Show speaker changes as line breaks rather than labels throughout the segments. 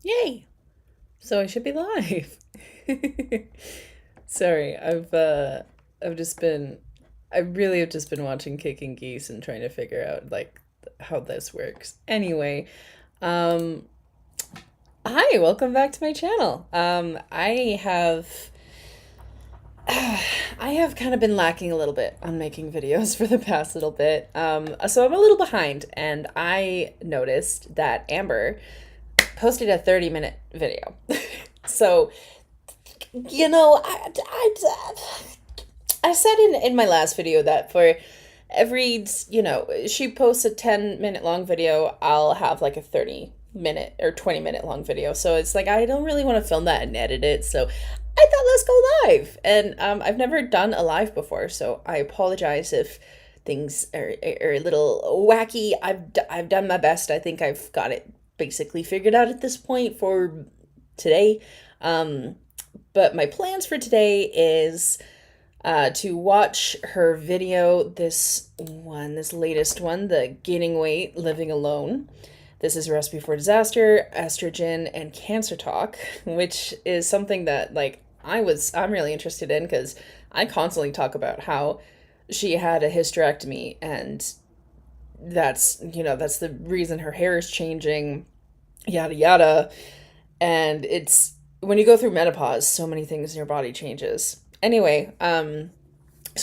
Yay! So I should be live. Sorry, I've just been I really have just been watching Kicking Geese and trying to figure out like how this works. Anyway, um hi, welcome back to my channel. I have kind of been lacking a little bit on making videos for the past little bit. So I'm a little behind, and I noticed that Amber posted a 30-minute video. So, I said in my last video that for every, she posts a 10-minute long video, I'll have like a 30-minute or 20-minute long video. So it's like, I don't really want to film that and edit it. So I thought, let's go live. And I've never done a live before. So I apologize if things are a little wacky. I've done my best. I think I've got it basically figured out at this point for today. But my plans for today is to watch her video, this latest one, the Gaining Weight, Living Alone. This is Recipe for Disaster, Estrogen, and Cancer Talk, which is something that I'm really interested in because I constantly talk about how she had a hysterectomy, and that's the reason her hair is changing, yada yada. And it's when you go through menopause, so many things in your body changes. Anyway, so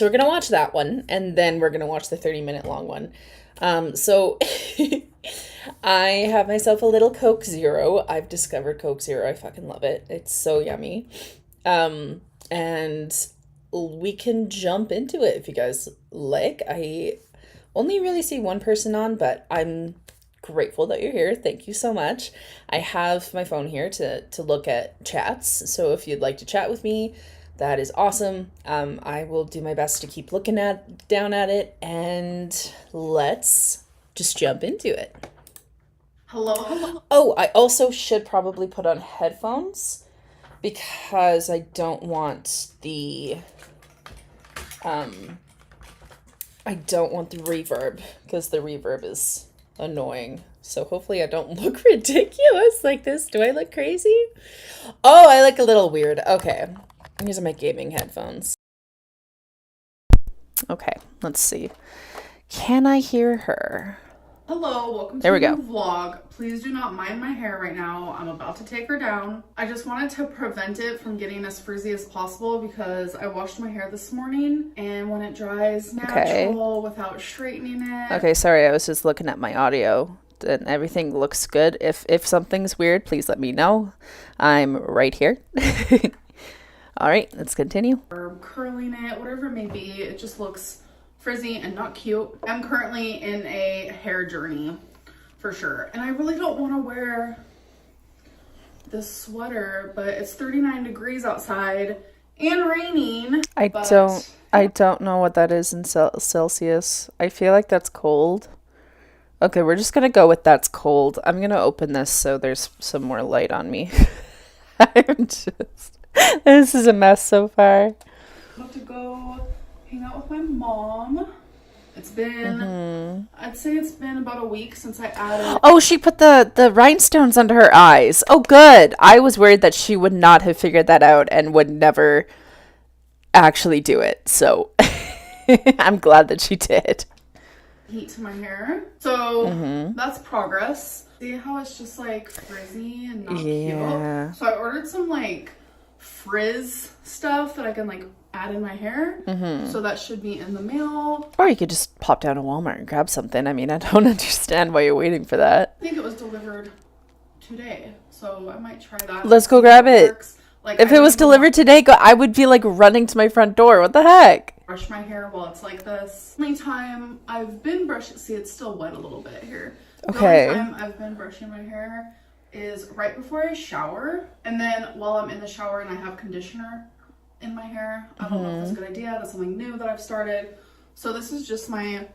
we're gonna watch that one, and then we're gonna watch the 30-minute long one. So I have myself a little Coke Zero. I've discovered Coke Zero. I fucking love it. It's so yummy. And we can jump into it if you guys like. I only really see one person on, but I'm grateful that you're here. Thank you so much. I have my phone here to look at chats. So if you'd like to chat with me, that is awesome. I will do my best to keep looking down at it, and let's just jump into it.
Hello, hello.
Oh, I also should probably put on headphones because I don't want the reverb, because the reverb is annoying. So hopefully I don't look ridiculous like this. Do I look crazy? Oh, I look a little weird. Okay. I'm using my gaming headphones. Okay, let's see. Can I hear her?
Hello, welcome to
There we
the
go.
new vlog. Please do not mind my hair right now. I'm about to take her down. I just wanted to prevent it from getting as frizzy as possible because I washed my hair this morning, and when it dries natural without straightening it.
Okay, sorry, I was just looking at my audio and everything looks good. If something's weird, please let me know. I'm right here. All right, let's continue.
Or curling it, whatever it may be, it just looks frizzy and not cute. I'm currently in a hair journey for sure, and I really don't want to wear this sweater, but it's 39 degrees outside and raining.
I don't know what that is in Celsius. I feel like that's cold. Okay, we're just gonna go with that's cold. I'm gonna open this so there's some more light on me. This is a mess so far.
I'm about to go hang out with my mom. It's been, I'd say it's been about a week since I added.
Oh, she put the rhinestones under her eyes. Oh, good. I was worried that she would not have figured that out and would never actually do it. So I'm glad that she did.
Heat to my hair. So that's progress. See how it's just like frizzy and not cute? So I ordered some like frizz stuff that I can like add in my hair. So that should be in the mail.
Or you could just pop down to Walmart and grab something. I mean, I don't understand why you're waiting for that.
I think it was delivered today, so I might try that.
Let's go grab it. Like, if it was delivered today, I would be like running to my front door. What the heck?
Brush my hair while it's like this. The only time I've been brushing, see, it's still wet a little bit here.
Okay.
The only time I've been brushing my hair is right before I shower, and then while I'm in the shower and I have conditioner in my hair. I don't know if that's a good idea. That's something new that I've started. So this is just my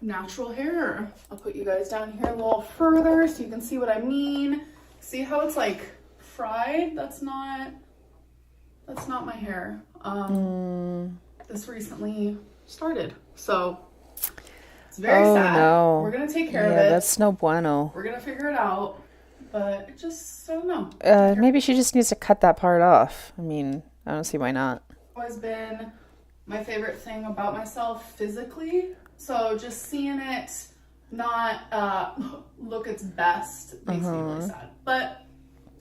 natural hair. I'll put you guys down here a little further so you can see what I mean. See how it's like fried? That's not my hair. This recently started, so it's very sad.
No.
We're gonna take care of it.
That's no bueno.
We're gonna figure it out, but it just, I don't know.
Maybe she just needs to cut that part off. I mean, I don't see why not.
Always been my favorite thing about myself physically. So just seeing it not look its best makes me really sad. But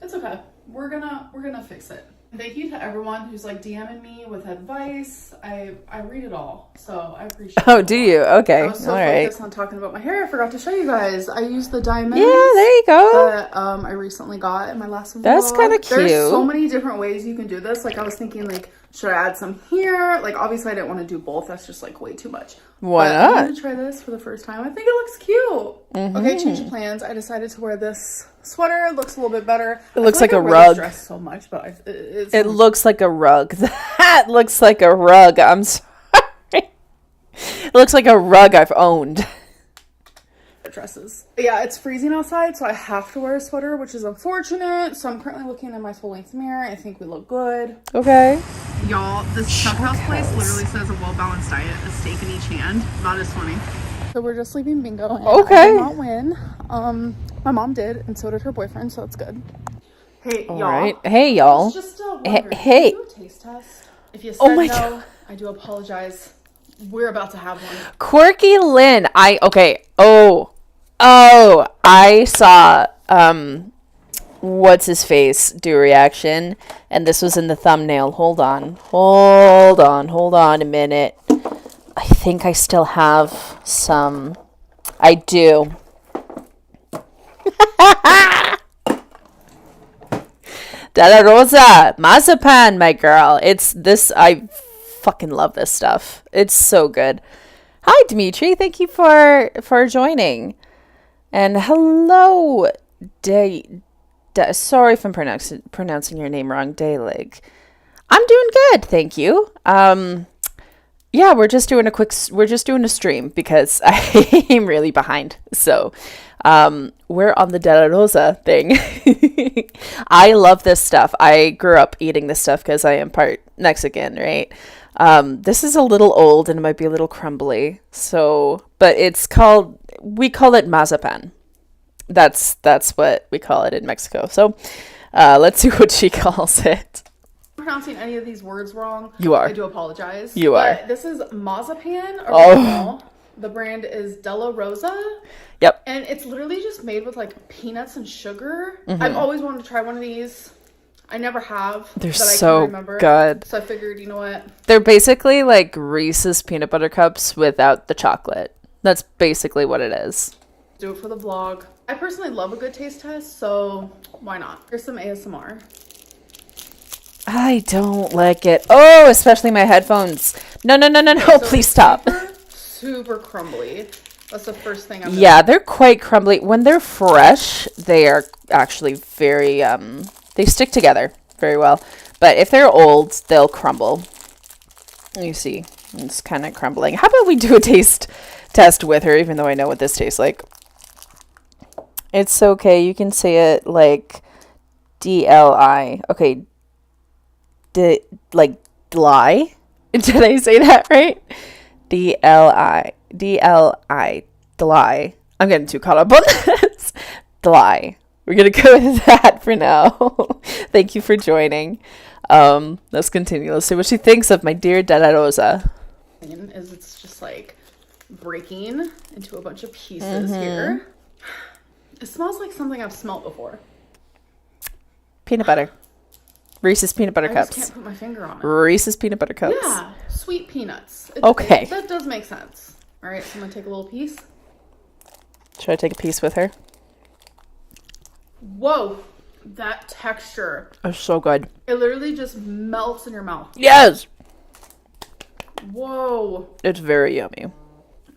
it's okay. We're gonna fix it. Thank you to everyone who's like DMing me with advice. I read it all, so I appreciate it.
Oh, do you? Okay.
I was so
all right.
focused on talking about my hair, I forgot to show you guys. I used the diamonds.
Yeah, there you go.
That I recently got in my last vlog.
That's kind of cute.
There's so many different ways you can do this. Like I was thinking, like, should I add some here? Like obviously I didn't want to do both. That's just like way too much.
Why
but
not?
I'm gonna try this for the first time. I think it looks cute. Okay, change of plans. I decided to wear this sweater. It looks a little bit better.
It looks like
I
a
really
rug.
stressed so much, but
It looks like a rug. That looks like a rug. I'm sorry. It looks like a rug I've owned.
Dresses. Yeah, it's freezing outside, so I have to wear a sweater, which is unfortunate. So I'm currently looking in my full-length mirror. I think we look good.
Okay.
Y'all, this Chuck House place literally says a well-balanced diet, a steak in each hand. That is funny. So we're just leaving bingo. And
Okay.
I did not win. My mom did, and so did her boyfriend, so that's good. Hey,
All
y'all.
right. Hey, y'all.
Just wondering,
hey.
can you do a taste test? If you said
Oh my
no,
God.
I do apologize. We're about to have one.
Quirky Lynn. I saw what's his face do a reaction, and this was in the thumbnail. Hold on a minute. I think I still have some. I do. Della Rosa Mazapan, my girl. It's this. I fucking love this stuff. It's so good. Hi, Dimitri. Thank you for joining. And hello, sorry if I'm pronouncing your name wrong, Dalig. I'm doing good, thank you. Yeah, we're just doing a stream because I'm really behind. So, we're on the Della Rosa thing. I love this stuff. I grew up eating this stuff because I am part Mexican, right? This is a little old and it might be a little crumbly. So, but we call it mazapan. That's what we call it in Mexico. So, let's see what she calls it.
Pronouncing any of these words wrong,
you are.
I do apologize.
You are.
This is Mazapan
Oh.
original. The brand is Della Rosa.
Yep.
And it's literally just made with like peanuts and sugar. I've always wanted to try one of these. I never have.
They're
that I
so
can remember.
good.
So I figured, you know what?
They're basically like Reese's peanut butter cups without the chocolate. That's basically what it is.
Do it for the vlog. I personally love a good taste test, so why not? Here's some ASMR.
I don't like it. Oh, especially my headphones. No,
So
please stop.
Super crumbly. That's the first thing I'm
Yeah, they're quite crumbly. When they're fresh, they are actually very, they stick together very well. But if they're old, they'll crumble. You see, it's kind of crumbling. How about we do a taste test with her, even though I know what this tastes like? It's okay. You can say it like DLI. Okay. Like lie? Did I say that right? DLI. Dly. I'm getting too caught up on this. Dly. We're going to go with that for now. Thank you for joining. Let's continue. Let's see what she thinks of my dear Della Rosa.
Is it's just like breaking into a bunch of pieces here. It smells like something I've smelled before.
Peanut butter. Reese's peanut butter
I
cups.
just can't put my finger on it.
Reese's peanut butter cups.
Yeah, sweet peanuts.
Okay.
That does make sense. All right, so I'm going to take a little piece.
Should I take a piece with her?
Whoa, that texture.
It's so good.
It literally just melts in your mouth.
Yes!
Whoa.
It's very yummy.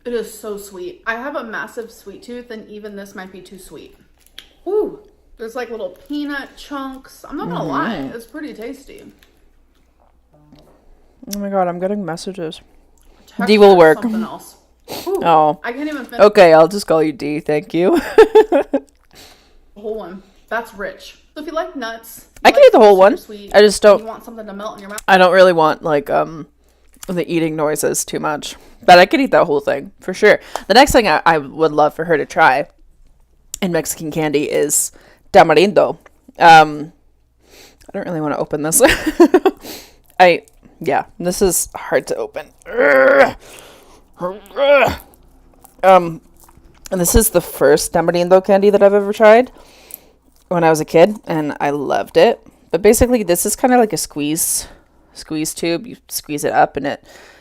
It is so sweet. I have a massive sweet tooth, and even this might be too sweet. Woo. There's like little peanut chunks. I'm not going to lie. It's pretty tasty.
Oh my god, I'm getting messages.
Texture
D will
is
work.
Something else. Ooh,
Oh.
I can't even finish
Okay, I'll just call you D. Thank you.
the whole one. That's rich. So if you like nuts,
I can eat the whole one.
Sweet,
I just
you
don't.
want something to melt in your mouth.
I don't really want like the eating noises too much, but I could eat that whole thing for sure. The next thing I would love for her to try in Mexican candy is tamarindo. I don't really want to open this. This is hard to open. And this is the first tamarindo candy that I've ever tried when I was a kid, and I loved it. But basically, this is kind of like a squeeze tube. You squeeze it up, and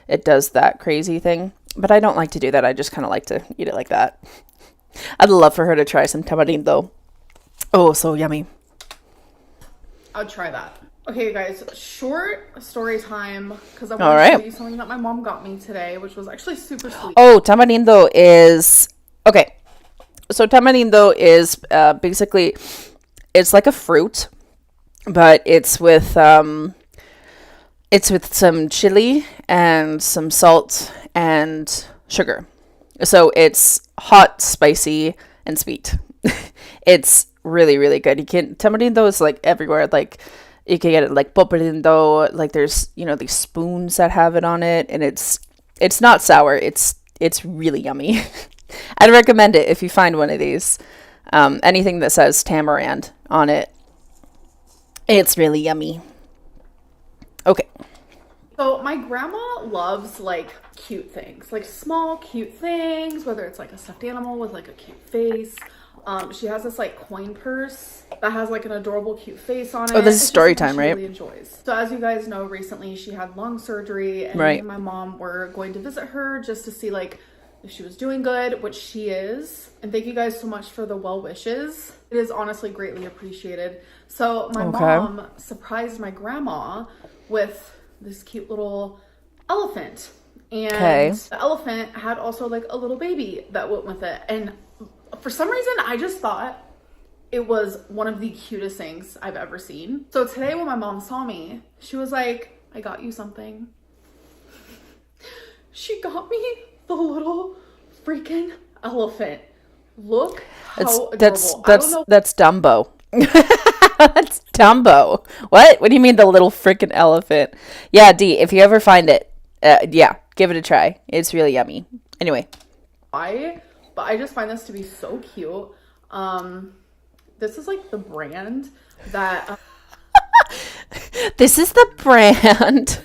it does that crazy thing. But I don't like to do that. I just kind of like to eat it like that. I'd love for her to try some tamarindo. Oh, so yummy.
I'll try that. Okay, guys, short story time, because I want to show you something that my mom got me today, which was actually super sweet.
Oh, tamarindo is... Okay. So tamarindo is basically... It's like a fruit, but it's with some chili and some salt and sugar. So it's hot, spicy, and sweet. It's really, really good. Tamarindo is like everywhere. Like you can get it like poporindo. Like there's these spoons that have it on it, and it's not sour. It's really yummy. I'd recommend it if you find one of these. Anything that says tamarind on it. It's really yummy. Okay.
So my grandma loves like cute things, like small cute things, whether it's like a stuffed animal with like a cute face. She has this like coin purse that has like an adorable cute face on it.
Oh, this is story time, right?
Really enjoys. So as you guys know, recently she had lung surgery, and me and my mom were going to visit her just to see like if she was doing good, which she is. And thank you guys so much for the well wishes. It is honestly greatly appreciated. So my mom surprised my grandma with this cute little elephant. And the elephant had also like a little baby that went with it. And for some reason, I just thought it was one of the cutest things I've ever seen. So today when my mom saw me, she was like, I got you something. She got me the little freaking elephant. Look how adorable.
That's Dumbo. That's Dumbo. What do you mean the little freaking elephant? Yeah, D, if you ever find it, give it a try. It's really yummy. Anyway.
But I just find this to be so cute. This is like the brand that...
This is the brand.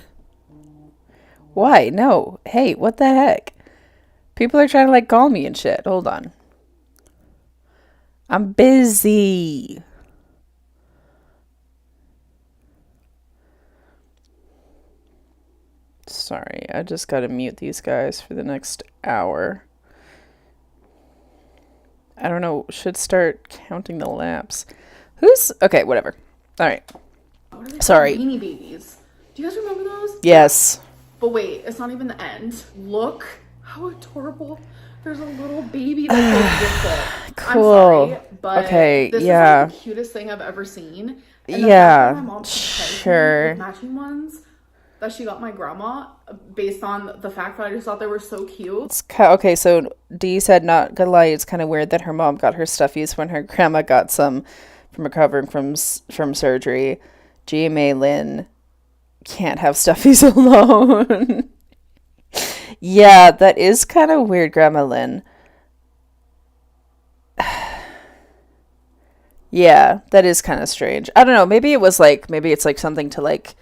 Why? No. Hey, what the heck? People are trying to like call me and shit. Hold on. I'm busy. Sorry, I just gotta mute these guys for the next hour. I don't know, should start counting the laps. Okay, whatever. All right. Sorry.
Beanie Babies. Do you guys remember those?
Yes.
But wait, it's not even the end. Look how adorable. There's a little baby that goes with it.
Cool.
I'm sorry, but this is like the cutest thing I've ever seen. And my mom sure. With matching ones that she got my grandma based on the fact that I just thought they were so cute.
Okay, so Dee said, not gonna lie, it's kind of weird that her mom got her stuffies when her grandma got some from recovering from surgery. Amberlynn can't have stuffies alone. Yeah, that is kind of weird, Grandma Lynn. Yeah, that is kind of strange. I don't know, maybe it's like something to like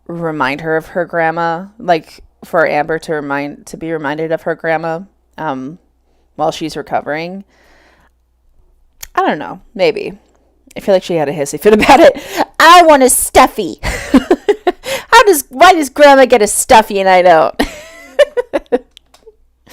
remind her of her grandma, like for Amber to be reminded of her grandma while she's recovering. I don't know, maybe. I feel like she had a hissy fit about it. I want a stuffy. Why does grandma get a stuffy and I don't?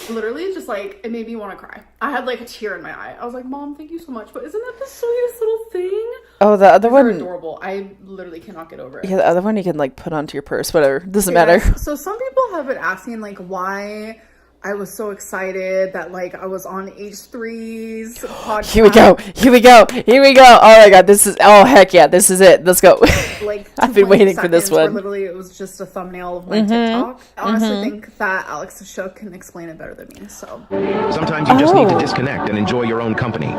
Literally just like it made me want to cry. I had like a tear in my eye. I was like, Mom, thank you so much, but isn't that the sweetest little thing?
Oh, the other one,
adorable. I literally cannot get over it.
Yeah, the other one you can like put onto your purse, whatever, doesn't matter.
So some people have been asking like why I was so excited that like I was on H3's podcast.
Here we go. Oh my god, heck yeah, this is it. Let's go.
Like
I've been waiting for this one.
Literally, it was just a thumbnail of my TikTok. I honestly think that Alex Shook can explain it better than me. So
sometimes you just need to disconnect and enjoy your own company.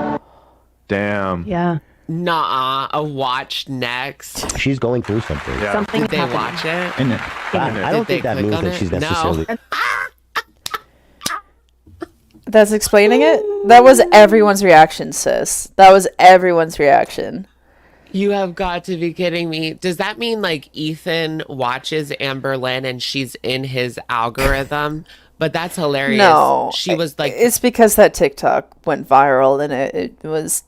Damn.
Yeah.
Nah, a watch next.
She's going through something.
Yeah. Something
Did they watch it?
I don't think that means that she's necessarily...
No.
That's explaining it? That was everyone's reaction, sis. That was everyone's reaction.
You have got to be kidding me. Does that mean like Ethan watches Amberlynn and she's in his algorithm? But that's hilarious.
No.
She was like,
it's because that TikTok went viral and it was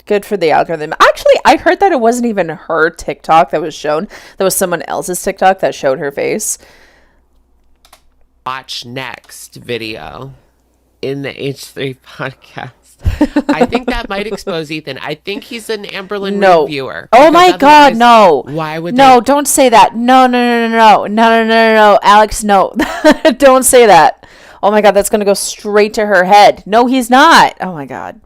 good for the algorithm. Actually, I heard that it wasn't even her TikTok that was shown. That was someone else's TikTok that showed her face.
watch next video in the H3 podcast. I think that might expose Ethan. I think he's an Amberlynn reviewer.
Oh my God, no.
Why would
No, don't say that. No, Alex, no. Don't say that. Oh my God, that's going to go straight to her head. No, he's not. Oh my God.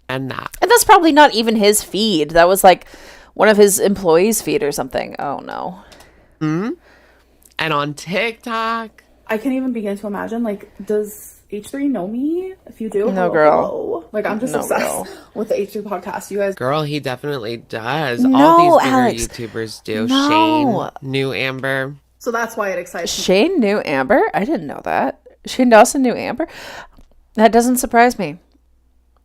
And that.
And that's probably not even his feed. That was like one of his employees' feed or something. Oh no.
And on TikTok.
I can't even begin to imagine, like, does H3 know me? If you do,
No, girl.
hello. Like, I'm just obsessed with the H3 podcast. You guys.
Girl, he definitely does.
No,
all these bigger
Alex.
YouTubers do.
No.
Shane knew Amber.
So that's why it excites me.
Shane knew Amber? I didn't know that. Shane Dawson knew Amber? That doesn't surprise me.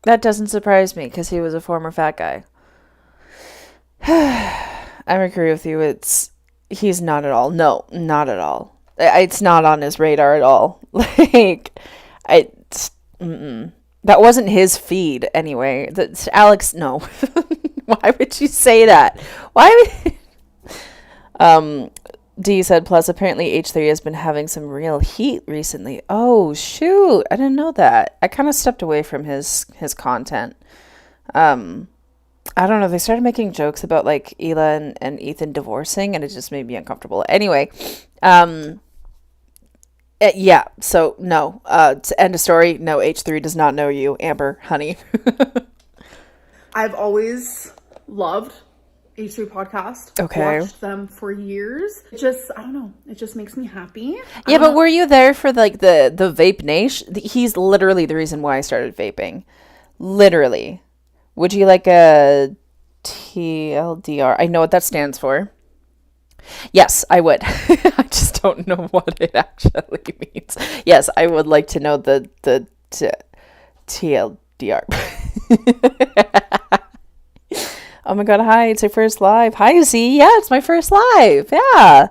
That doesn't surprise me because he was a former fat guy. I agree with you. He's not at all. No, not at all. It's not on his radar at all. Like, that wasn't his feed anyway. That's Alex. No. Why would you say that? Why would... D said, plus apparently H3 has been having some real heat recently. Oh, shoot. I didn't know that. I kind of stepped away from his content. I don't know. They started making jokes about like Ela and Ethan divorcing, and it just made me uncomfortable. Anyway, yeah. So no. To end of story. No, H3 does not know you, Amber, honey.
I've always loved H3 podcast.
Okay.
Watched them for years. It just, I don't know. It just makes me happy.
Yeah, but were you there for like the vape nation? He's literally the reason why I started vaping. Literally. Would you like a TLDR? I know what that stands for. Yes, I would. I just don't know what it actually means. Yes, I would like to know the TLDR. Oh my God, hi, it's your first live. Hi, Z. Yeah, it's my first live. Yeah.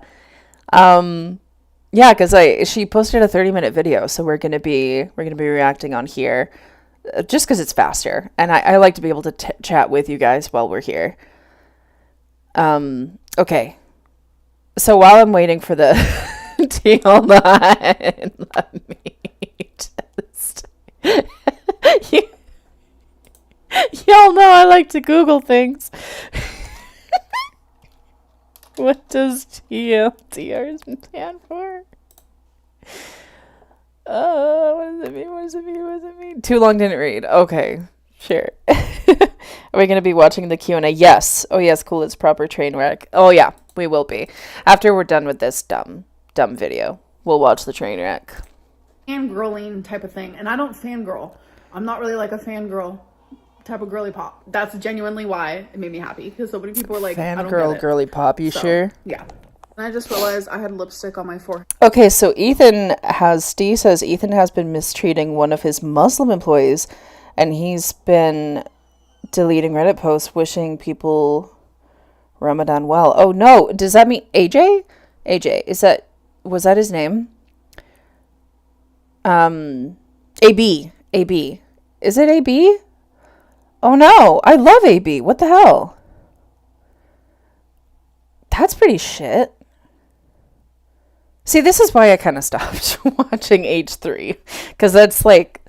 Yeah, because she posted a 30-minute video, so we're gonna be reacting on here, just because it's faster, and I like to be able to chat with you guys while we're here. Okay. So while I'm waiting for the TL9, let me just y'all know I like to Google things. What does TLDR stand for? What does it mean? What does it mean? What does it mean? Too long didn't read. Okay, sure. Are we going to be watching the Q&A? Yes. Oh, yes, cool. It's proper train wreck. Oh, yeah, we will be. After we're done with this dumb video, we'll watch the train wreck.
Fangirling type of thing. And I don't fangirl. I'm not really like a fangirl type of girly pop. That's genuinely why it made me happy. Because so many people were like, I don't get it.
Girly pop, you sure?
Yeah. And I just realized I had lipstick on my forehead.
Okay, so Steve says Ethan has been mistreating one of his Muslim employees, and he's been deleting Reddit posts wishing people Ramadan well. Oh no, does that mean AJ? AJ, was that his name? AB. Is it AB? Oh no, I love AB. What the hell? That's pretty shit. See, this is why I kind of stopped watching H3. Because that's like,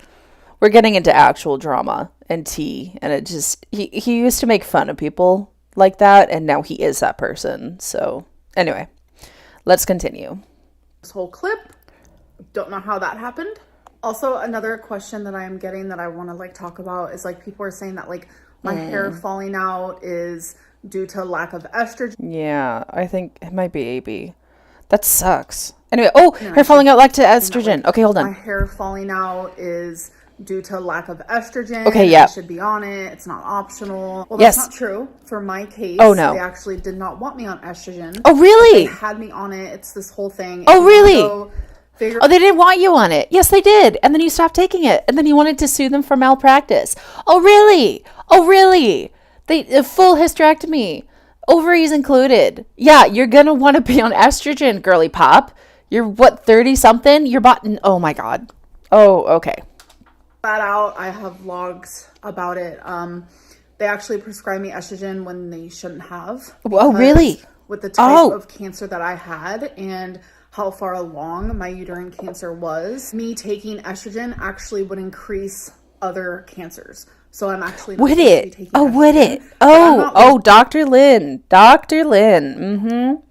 we're getting into actual drama and tea. And it just, he used to make fun of people like that. And now he is that person. So, anyway, let's continue.
This whole clip. Don't know how that happened. Also, another question that I am getting that I want to like talk about is like people are saying that like my hair falling out is due to lack of estrogen.
Yeah, I think it might be AB. That sucks. Anyway, hair falling out lack to estrogen. Okay, hold on.
My hair falling out is due to lack of estrogen.
Okay, yeah.
I should be on it. It's not optional. Well, that's not true. For my case,
oh, no.
They actually did not want me on estrogen.
Oh, really?
They had me on it. It's this whole thing.
Oh, really?
figure.
Oh, they didn't want you on it. Yes, they did. And then you stopped taking it. And then you wanted to sue them for malpractice. Oh, really? Oh, really? A full hysterectomy, ovaries included. Yeah, you're going to want to be on estrogen, girly pop. You're what, 30 something? You're oh my God. Oh, okay.
That out. I have vlogs about it. They actually prescribed me estrogen when they shouldn't have.
Oh, really?
With the type of cancer that I had and how far along my uterine cancer was, me taking estrogen actually would increase other cancers. So I'm actually not
would it?
Taking
oh,
estrogen,
would it? Oh, Dr. Lynn. Dr. Lynn.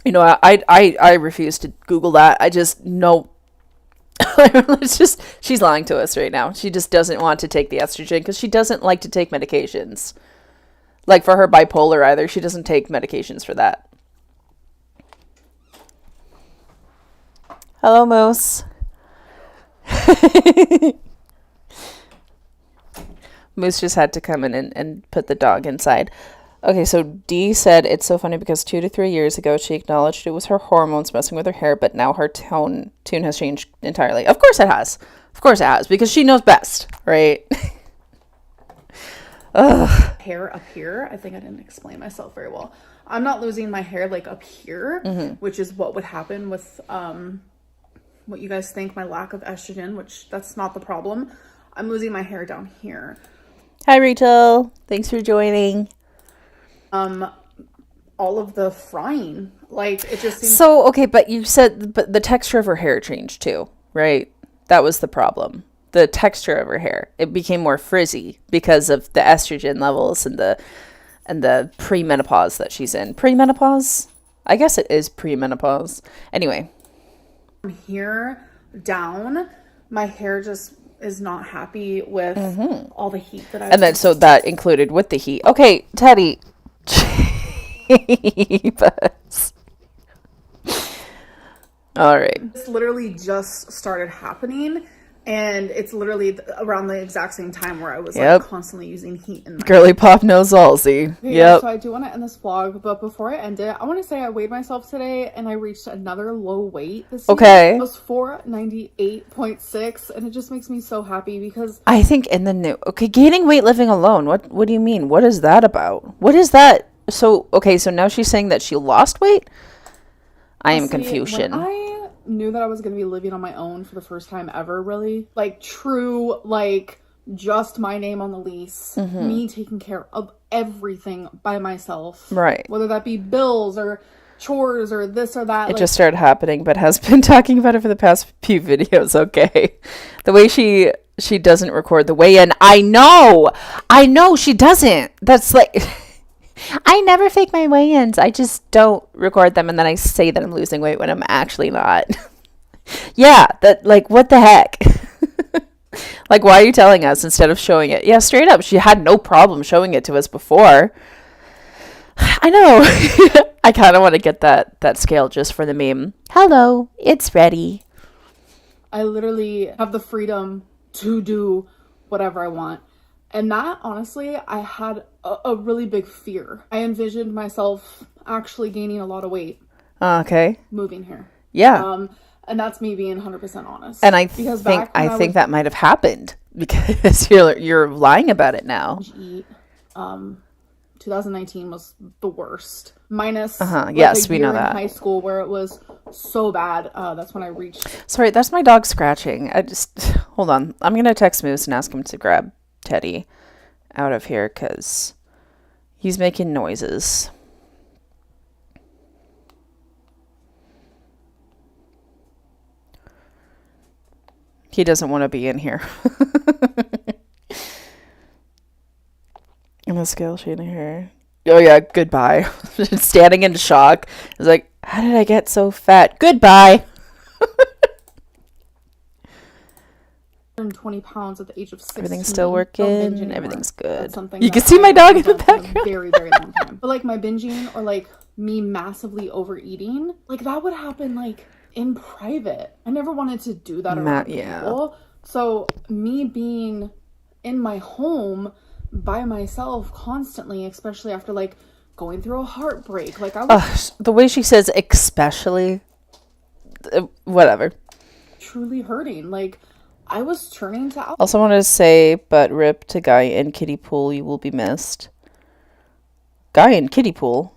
You know, I refuse to Google that. I just know. She's lying to us right now. She just doesn't want to take the estrogen because she doesn't like to take medications. Like for her bipolar either, she doesn't take medications for that. Hello, Moose. Moose just had to come in and put the dog inside. Okay, so Dee said it's so funny because 2 to 3 years ago she acknowledged it was her hormones messing with her hair, but now her tune has changed entirely. Of course it has. Of course it has, because she knows best, right? Ugh.
Hair up here. I think I didn't explain myself very well. I'm not losing my hair like up here, which is what would happen with what you guys think, my lack of estrogen, which that's not the problem. I'm losing my hair down here.
Hi, Rachel. Thanks for joining.
All of the frying, like it just seems
so okay, but you said but the texture of her hair changed too, right? That was the problem. The texture of her hair, it became more frizzy because of the estrogen levels and the premenopause that she's in. Premenopause? I guess it is premenopause. Anyway,
from here down, my hair just is not happy with all the heat that I.
And then so that included with the heat. Okay, Teddy. Jeebus. All right.
This literally just started happening, and it's literally around the exact same time where I was like constantly using heat in my
girly pop knows Halsey.
Yep. So I do want to end this vlog, but before I end it, I want to say I weighed myself today and I reached another low weight this week. It was 498.6, and it just makes me so happy because
I think in the new gaining weight living alone. What do you mean? What is that about? What is that? So so now she's saying that she lost weight? I am confusion.
When I knew that I was going to be living on my own for the first time ever, really, like true, like just my name on the lease, me taking care of everything by myself,
right?
Whether that be bills or chores or this or that.
It just started happening, but has been talking about it for the past few videos. Okay, the way she doesn't record the weigh-in. I know she doesn't. That's like. I never fake my weigh-ins. I just don't record them, and then I say that I'm losing weight when I'm actually not. Yeah, that, like, what the heck? Like, why are you telling us instead of showing it? Yeah, straight up, she had no problem showing it to us before. I know. I kind of want to get that scale just for the meme. Hello, it's ready.
I literally have the freedom to do whatever I want. And that, honestly, I had a really big fear. I envisioned myself actually gaining a lot of weight.
Okay.
Moving here.
Yeah.
And that's me being 100% honest.
And I think that might have happened because you're lying about it now.
2019 was the worst. Minus
yes, we know that.
In high school where it was so bad. That's when I reached.
Sorry, that's my dog scratching. Hold on. I'm gonna text Moose and ask him to grab Teddy out of here because he's making noises. He doesn't want to be in here. And the scale shading her. Oh yeah, goodbye. Standing in shock. I was like, how did I get so fat? Goodbye.
120 pounds at the age of 16.
Everything's still working. Everything's good.
You
can see my dog in the background.
Very, very long time. But like my binging or like me massively overeating, like that would happen like in private. I never wanted to do that around people. So me being in my home by myself constantly, especially after like going through a heartbreak. Like I was
The way she says especially, whatever.
truly hurting. Like I was turning to
Also wanted to say, but rip to Guy and Kiddie Pool, you will be missed. Guy and Kiddie Pool?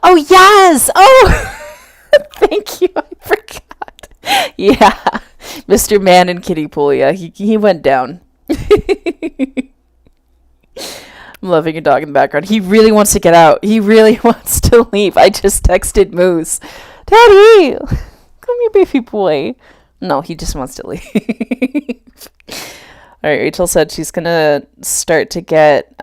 Oh, yes! Oh! Thank you, I forgot. Yeah, Mr. Man in Kiddie Pool, yeah, he went down. I'm loving your dog in the background. He really wants to get out. He really wants to leave. I just texted Moose. Daddy! Come here, baby boy. No, he just wants to leave. All right, Rachel said she's going to start to get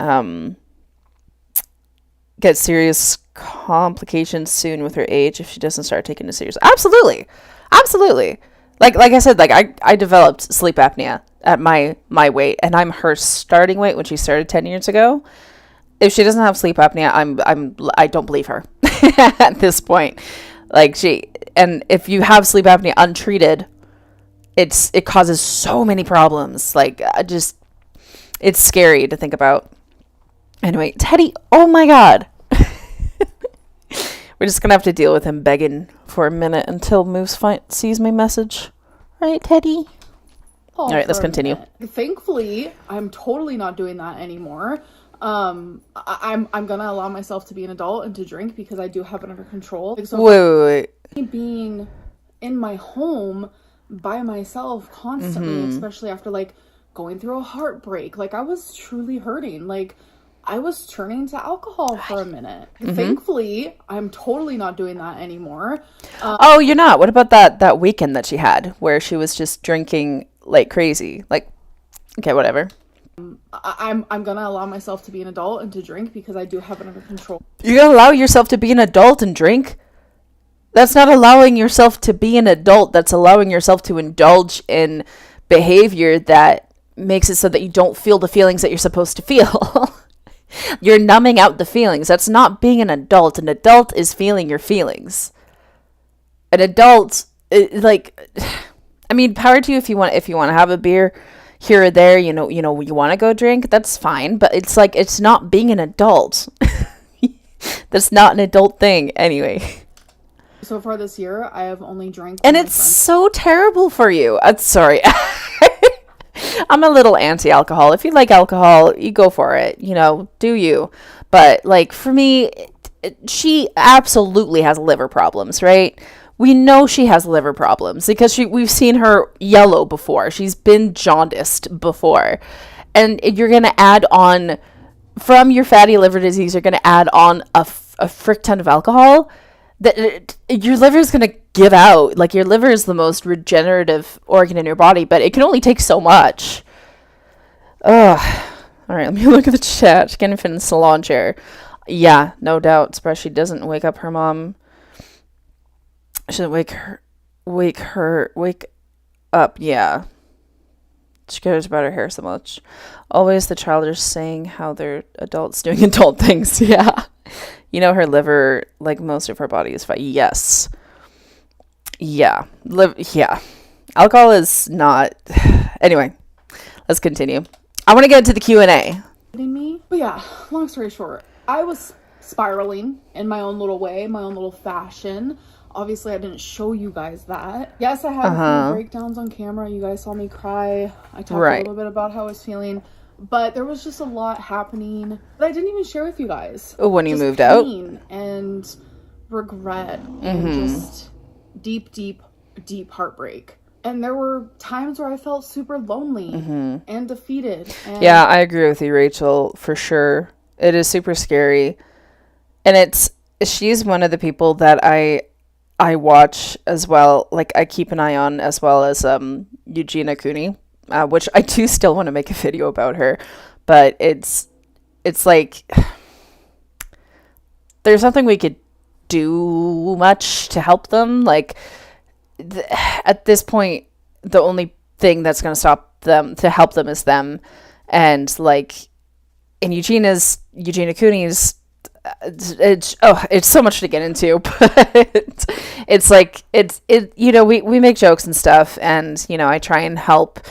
serious complications soon with her age if she doesn't start taking it serious. Absolutely. Absolutely. Like I said, like I developed sleep apnea at my weight, and I'm her starting weight when she started 10 years ago. If she doesn't have sleep apnea, I don't believe her at this point. Like and if you have sleep apnea untreated, it causes so many problems. Like it's scary to think about. Anyway, Teddy, oh my God. We're just gonna have to deal with him begging for a minute until Moose sees my message. Right, Teddy? All right, let's continue.
Thankfully, I'm totally not doing that anymore. I'm gonna allow myself to be an adult and to drink because I do have it under control. Like, so
wait.
Being in my home by myself constantly, especially after like going through a heartbreak, like I was truly hurting. Like I was turning to alcohol for a minute. Thankfully, I'm totally not doing that anymore.
Oh, you're not? What about that weekend that she had where she was just drinking like crazy? Like, okay, whatever.
I'm gonna allow myself to be an adult and to drink because I do have it under control.
You're gonna allow yourself to be an adult and drink? That's not allowing yourself to be an adult. That's allowing yourself to indulge in behavior that makes it so that you don't feel the feelings that you're supposed to feel. You're numbing out the feelings. That's not being an adult. An adult is feeling your feelings. An adult, I mean, power to you if you want to have a beer here or there. You want to go drink. That's fine. But it's not being an adult. That's not an adult thing. Anyway.
So far this year, I have only drank.
And it's so terrible for you. Sorry. I'm a little anti-alcohol. If you like alcohol, you go for it. Do you? But like for me, she absolutely has liver problems, right? We know she has liver problems because we've seen her yellow before. She's been jaundiced before. And you're going to add on, from your fatty liver disease, you're going to add on a frick ton of alcohol. That your liver is going to give out. Like, your liver is the most regenerative organ in your body, but it can only take so much. Ugh. All right, let me look at the chat. She can't fit in the salon chair. Yeah, no doubt. Especially she doesn't wake up her mom. She doesn't wake up. Yeah. She cares about her hair so much. Always the childish saying how they're adults doing adult things. Yeah. Her liver, like most of her body, is fine. Yes. Yeah. Yeah. Alcohol is not. Anyway, let's continue. I want to get into the Q&A.
Me? But yeah, long story short, I was spiraling in my own little way, my own little fashion. Obviously, I didn't show you guys that. Yes, I had a few breakdowns on camera. You guys saw me cry. I talked a little bit about how I was feeling. But there was just a lot happening that I didn't even share with you guys.
Oh, when you moved out?
And regret and just deep, deep, deep heartbreak. And there were times where I felt super lonely and defeated. And
yeah, I agree with you, Rachel, for sure. It is super scary. And she's one of the people that I watch as well. Like, I keep an eye on, as well as Eugenia Cooney. Which I do still want to make a video about her, but it's like there's nothing we could do much to help them. Like at this point, the only thing that's going to stop them to help them is them. And like in Eugenia Cooney's, it's so much to get into, but it's like we make jokes and stuff, and I try and help.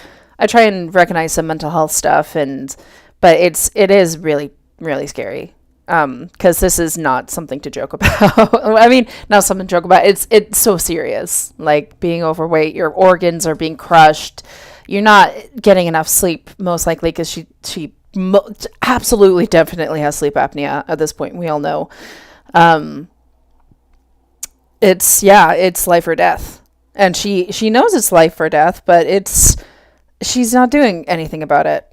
I try and recognize some mental health stuff, but it is really, really scary. because this is not something to joke about. I mean, not something to joke about. It's so serious. Like being overweight, your organs are being crushed. You're not getting enough sleep, most likely, because she absolutely, definitely has sleep apnea at this point. We all know. It's life or death, and she knows it's life or death, but she's not doing anything about it.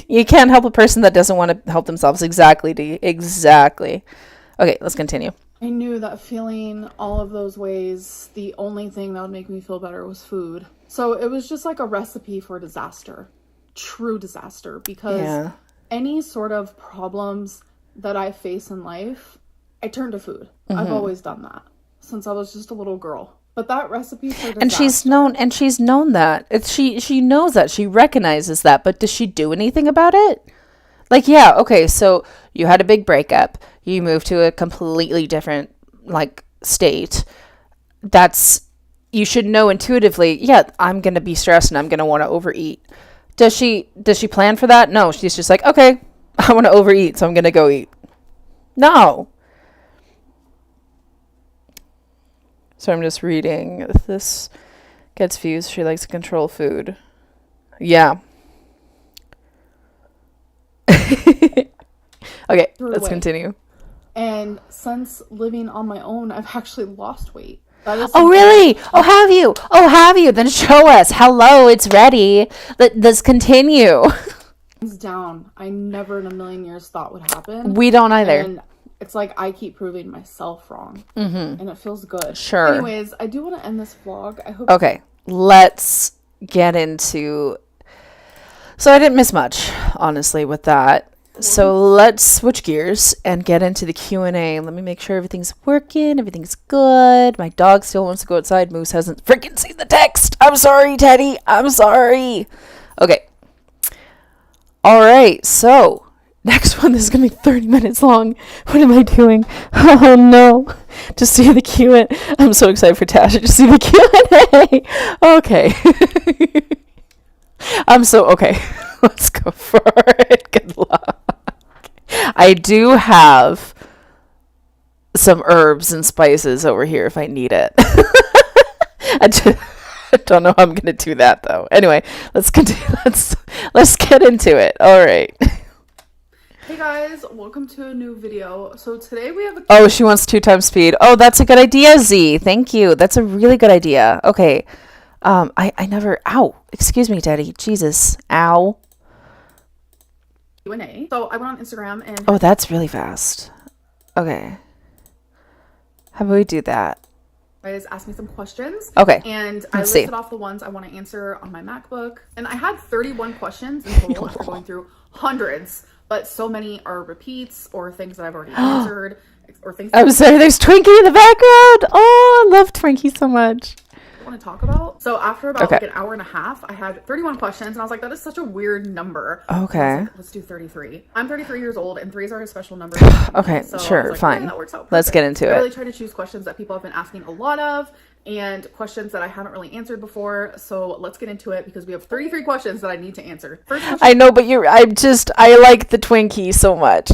You can't help a person that doesn't want to help themselves. Exactly, D. Exactly. Okay, let's continue.
I knew that feeling all of those ways, the only thing that would make me feel better was food. So it was just like a recipe for disaster. True disaster. Because any sort of problems that I face in life, I turn to food. I've always done that since I was just a little girl. But that recipe for disaster.
And she's known that. She knows that. She recognizes that. But does she do anything about it? Like, yeah, okay, so you had a big breakup. You moved to a completely different, like, state. You should know intuitively, yeah, I'm going to be stressed and I'm going to want to overeat. Does she plan for that? No, she's just like, okay, I want to overeat, so I'm going to go eat. No. So I'm just reading. This gets views. She likes to control food. Yeah. Okay, let's continue.
And since living on my own, I've actually lost weight.
Oh, really? Oh, have you? Oh, have you? Then show us. Hello, it's ready. Let's continue.
Hands down, I never in a million years thought would happen.
We don't either.
And it's like I keep proving myself wrong. And it feels good.
Sure.
Anyways, I do want to end this vlog. I hope.
Okay, let's get into... So I didn't miss much, honestly, with that. So let's switch gears and get into the Q&A. Let me make sure everything's working. Everything's good. My dog still wants to go outside. Moose hasn't freaking seen the text. I'm sorry, Teddy. I'm sorry. Okay. All right. So next one, this is going to be 30 minutes long. What am I doing? Oh, no. Just see the Q&A. I'm so excited for Tasha to see the Q&A. Okay. Okay. Let's go for it. Good luck. I do have some herbs and spices over here if I need it. I don't know how I'm going to do that, though. Anyway, let's continue. Let's get into it. All right.
Hey guys, welcome to a new video. So today we have
Oh, she wants 2 times speed. Oh, that's a good idea, Z. Thank you. That's a really good idea. Okay. I never... Ow. Excuse me, Daddy. Jesus. Ow.
Q&A. So I went on Instagram and...
Oh, that's really fast. Okay. How about we do that?
Guys asked me some questions.
Okay.
And I listed off the ones I want to answer on my MacBook. And I had 31 questions in total after going through hundreds. But so many are repeats or things that I've already answered. Or things
I'm sorry, there's Twinkie in the background. Oh, I love Twinkie so much.
Want to talk about. So after about like an hour and a half, I had 31 questions and I was like, that is such a weird number.
Okay.
Like, let's do 33. I'm 33 years old and 3s are a special number.
Okay,
so
sure,
like,
fine.
that works out perfect.
Let's get into
I
it.
really try to choose questions that people have been asking a lot of and questions that I haven't really answered before. So let's get into it because we have 33 questions that I need to answer. First question.
I know, but I like the Twinkie so much.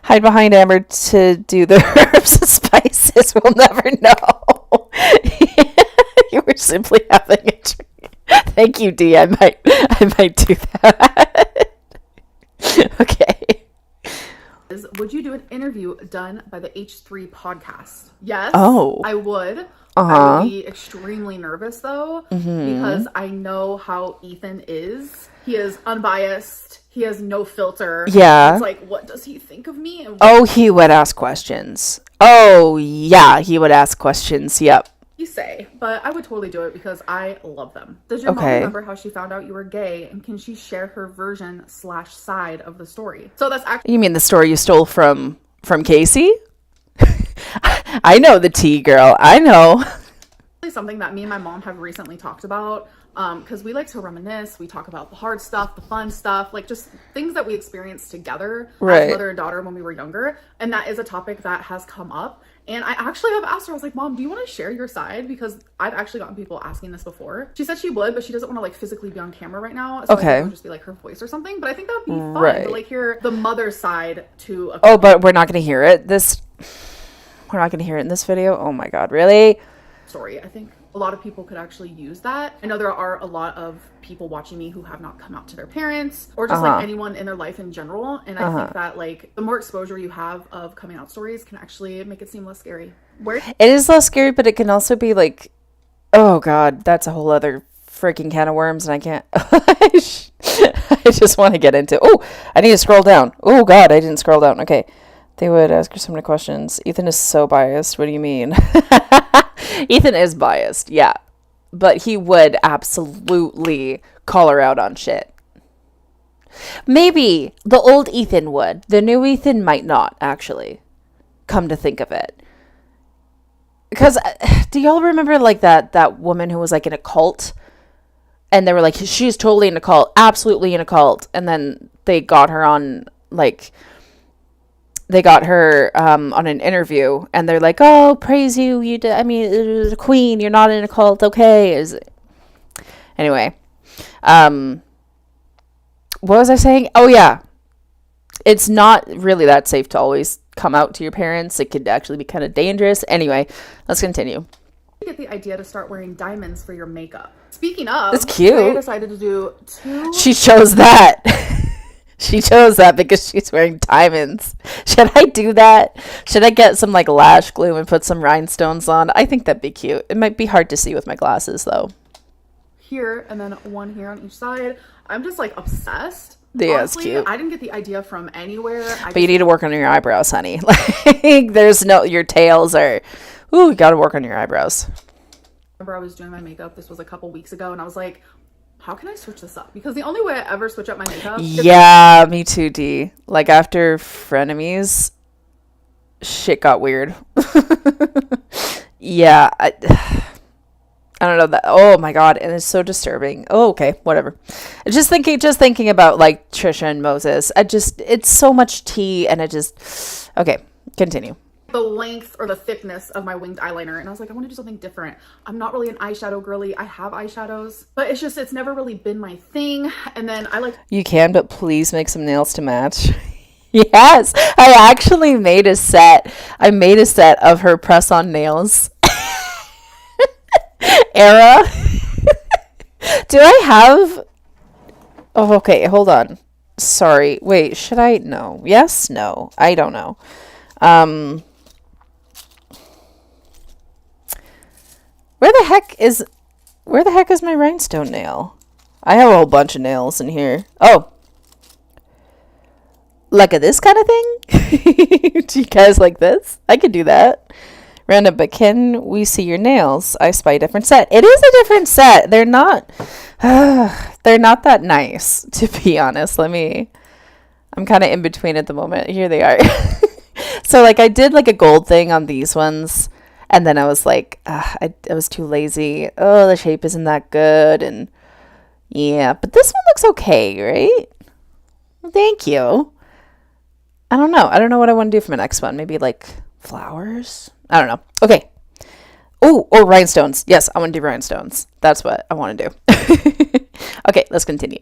Hide behind Amber to do the herbs and spices. We'll never know. You were simply having a drink. Thank you, D. I might do that. Okay.
Would you do an interview done by the H3 podcast? Yes.
Oh.
I would. I would be extremely nervous though, because I know how Ethan is. He is unbiased. He has no filter.
Yeah.
It's like, what does he think of me?
Oh, he would ask questions. Oh, yeah, he would ask questions. Yep.
You say, but I would totally do it because I love them. Does your mom remember how she found out you were gay, and can she share her version / side of the story? So that's actually...
You mean the story you stole from Casey? I know the tea, girl. I know.
Something that me and my mom have recently talked about, because we like to reminisce. We talk about the hard stuff, the fun stuff, like just things that we experienced together as mother and daughter when we were younger. And that is a topic that has come up. And I actually have asked her, I was like, Mom, do you want to share your side? Because I've actually gotten people asking this before. She said she would, but she doesn't want to like physically be on camera right now. So
Okay.
it would just be like her voice or something. But I think that would be fun
Right.
to like hear the mother's side to a
Oh, but we're not going to hear it. We're not going to hear it in this video. Oh my God, really?
story. I think a lot of people could actually use that. I know there are a lot of people watching me who have not come out to their parents or just like anyone in their life in general. And I think that like the more exposure you have of coming out stories can actually make it seem less scary.
It is less scary, but it can also be like, oh God, that's a whole other freaking can of worms, and I can't. I just want to get into. Oh, I need to scroll down. Oh God, I didn't scroll down. Okay, they would ask her so many questions. Ethan is so biased. What do you mean? Ethan is biased, yeah, but he would absolutely call her out on shit. Maybe the old Ethan would. The new Ethan might not, actually. Come to think of it. Because do y'all remember like that woman who was like in a cult? And they were like, she's totally in a cult. Absolutely in a cult. And then they got her on like... They got her on an interview, and they're like, "Oh, praise you! You did. I mean, the queen. You're not in a cult, okay?" Anyway, what was I saying? Oh yeah, it's not really that safe to always come out to your parents. It could actually be kind of dangerous. Anyway, let's continue.
Get the idea to start wearing diamonds for your makeup. Speaking of,
that's cute.
I decided to do 2.
She chose that. She chose that because she's wearing diamonds. Should I do that? Should I get some like lash glue and put some rhinestones on? I think that'd be cute. It might be hard to see with my glasses though.
Here and then 1 here on each side. I'm just like obsessed.
Yeah,
honestly,
it's cute.
I didn't get the idea from anywhere.
But you need to work on your eyebrows, honey. Like your tails are. Ooh, you gotta work on your eyebrows.
I remember I was doing my makeup. This was a couple weeks ago, and I was like, how can I switch this up? Because the only way I ever switch up my makeup
Yeah, me too, D. Like after Frenemies, shit got weird. Yeah, I don't know that. Oh my God, and it's so disturbing. Oh, okay, whatever. Just thinking about like Trisha and Moses. It's so much tea, and okay. Continue.
the length or the thickness of my winged eyeliner, and I was like, I want to do something different. I'm not really an eyeshadow girly. I have eyeshadows, but it's never really been my thing. And then
you can, but please make some nails to match. Yes, I actually made a set. I made a set of her press-on nails era. Do I have... Oh, okay, hold on. Sorry. Wait, should I? No. Yes? No. I don't know. Where the heck is my rhinestone nail? I have a whole bunch of nails in here. Oh. Like a this kind of thing? Do you guys like this? I could do that. Random, but can we see your nails? I spy a different set. It is a different set. They're not that nice, to be honest. I'm kind of in between at the moment. Here they are. So like I did like a gold thing on these ones, and then I was like, I was too lazy. Oh, the shape isn't that good, and yeah, but this one looks okay, right? Well, thank you. I don't know what I want to do for my next one. Maybe like flowers? I don't know. Okay. Oh, or rhinestones. Yes, I want to do rhinestones. That's what I want to do. Okay, let's continue.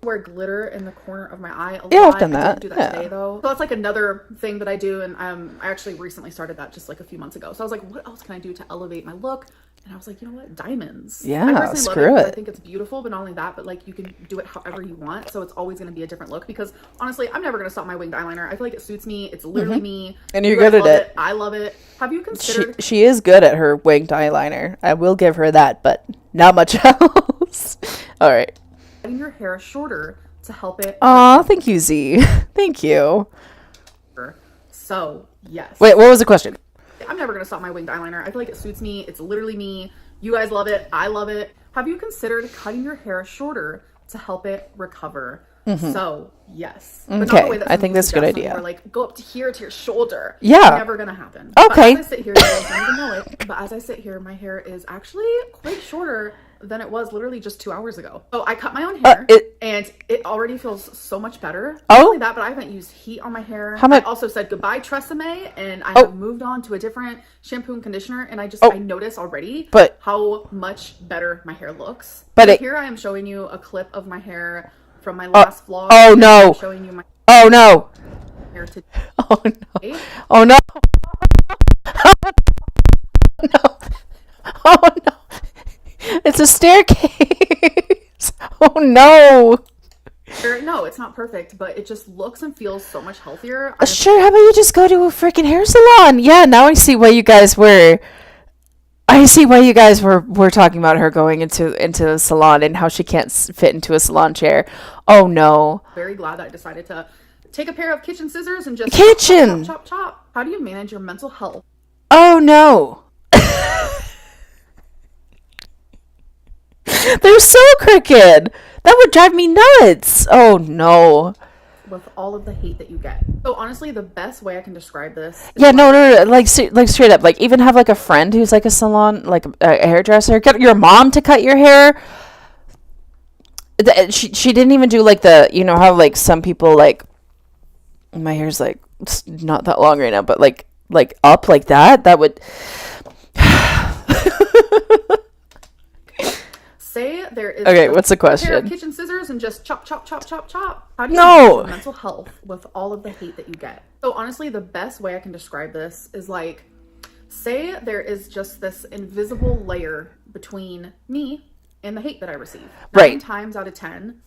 wear glitter in the corner of my eye a lot.
Yeah, I've done that.
I didn't do that today though. So that's like another thing that I do, and I actually recently started that just like a few months ago. So I was like, what else can I do to elevate my look? And I was like, you know what? Diamonds.
Yeah,
I personally
screw
love
it.
I think it's beautiful, but not only that, but like you can do it however you want. So it's always going to be a different look, because honestly, I'm never going to stop my winged eyeliner. I feel like it suits me. It's literally me.
And you're
You guys
good at
love
it.
I love it. Have you considered...
She is good at her winged eyeliner. I will give her that, but not much else. All right.
cutting your hair shorter to help it...
Aw, thank you, Z. Thank you.
So, yes.
Wait, what was the question?
I'm never going to stop my winged eyeliner. I feel like it suits me. It's literally me. You guys love it. I love it. Have you considered cutting your hair shorter to help it recover? So, yes. But not the way that
I think that's a good
some people
idea.
are like, go up to here to your shoulder.
Yeah.
Never going to happen.
Okay.
But as I sit here, you guys don't even know it, but as I sit here, my hair is actually quite shorter than it was literally just 2 hours ago. So I cut my own hair and it already feels so much better. Not only that, but I haven't used heat on my hair. I also said goodbye Tresemme, and I have moved on to a different shampoo and conditioner, and I notice already how much better my hair looks. But here I am showing you a clip of my hair from my last vlog.
Oh no.
I'm showing you my hair today.
Oh no. Oh no. No. Oh no. It's a staircase. Oh no.
No, it's not perfect, but it just looks and feels so much healthier.
Sure, how about you just go to a freaking hair salon? Yeah, now I see why you guys were talking about her going into a salon and how she can't fit into a salon chair. Oh no.
Very glad that I decided to take a pair of kitchen scissors and just chop. How do you manage your mental health?
Oh no. They're so crooked. That would drive me nuts. Oh no.
With all of the hate that you get. So honestly, the best way I can describe this.
Yeah, no. Like straight up. Like even have like a friend who's like a salon, like a hairdresser. Get your mom to cut your hair. She didn't even do like the, you know how like some people like, my hair's like it's not that long right now, but like up like that. That would.
Say there is
what's the question?
A pair of kitchen scissors and just chop. How do you manage your mental health with all of the hate that you get? So honestly, the best way I can describe this is like, say there is just this invisible layer between me and the hate that I receive. 9 times out of 10,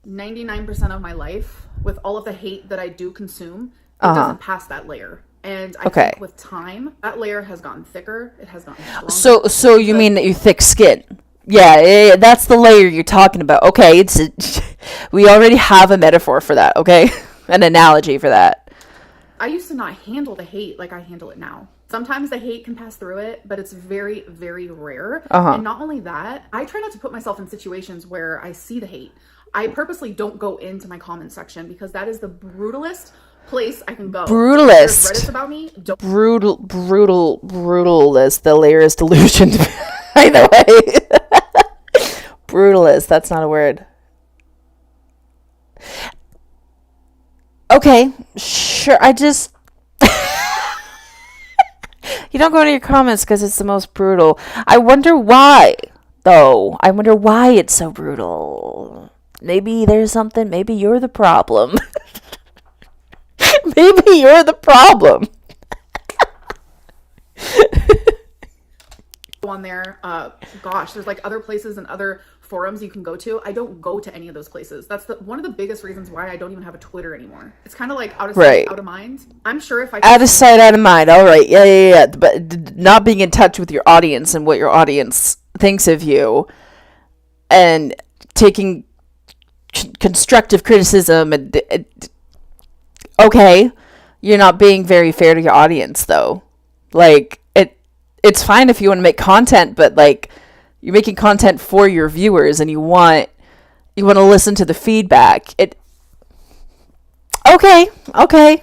99% of my life, with all of the hate that I do consume, it doesn't pass that layer. And I think with time, that layer has gotten thicker. It has gotten stronger.
So you mean that you thick skin? Yeah, that's the layer you're talking about. Okay, we already have a metaphor for that, okay? An analogy for that.
I used to not handle the hate like I handle it now. Sometimes the hate can pass through it, but it's very, very rare. And not only that, I try not to put myself in situations where I see the hate. I purposely don't go into my comment section because that is the brutalest place I can go.
Brutalist.
Reddit's about me.
Brutalist. The layer is delusion. Either way. Brutalist. That's not a word. Okay. Sure. I just. You don't go into your comments because it's the most brutal. I wonder why, though. I wonder why it's so brutal. Maybe there's something. Maybe you're the problem. Maybe you're the problem.
On there, gosh, there's like other places and other forums you can go to. I don't go to any of those places. That's one of the biggest reasons why I don't even have a Twitter anymore. It's kind of like out of sight, out of mind. I'm sure if I
out of sight, out of mind. All right, yeah. But not being in touch with your audience and what your audience thinks of you, and taking constructive criticism and. Okay, you're not being very fair to your audience, though. Like, it's fine if you want to make content, but, like, you're making content for your viewers, and you want to listen to the feedback. Okay.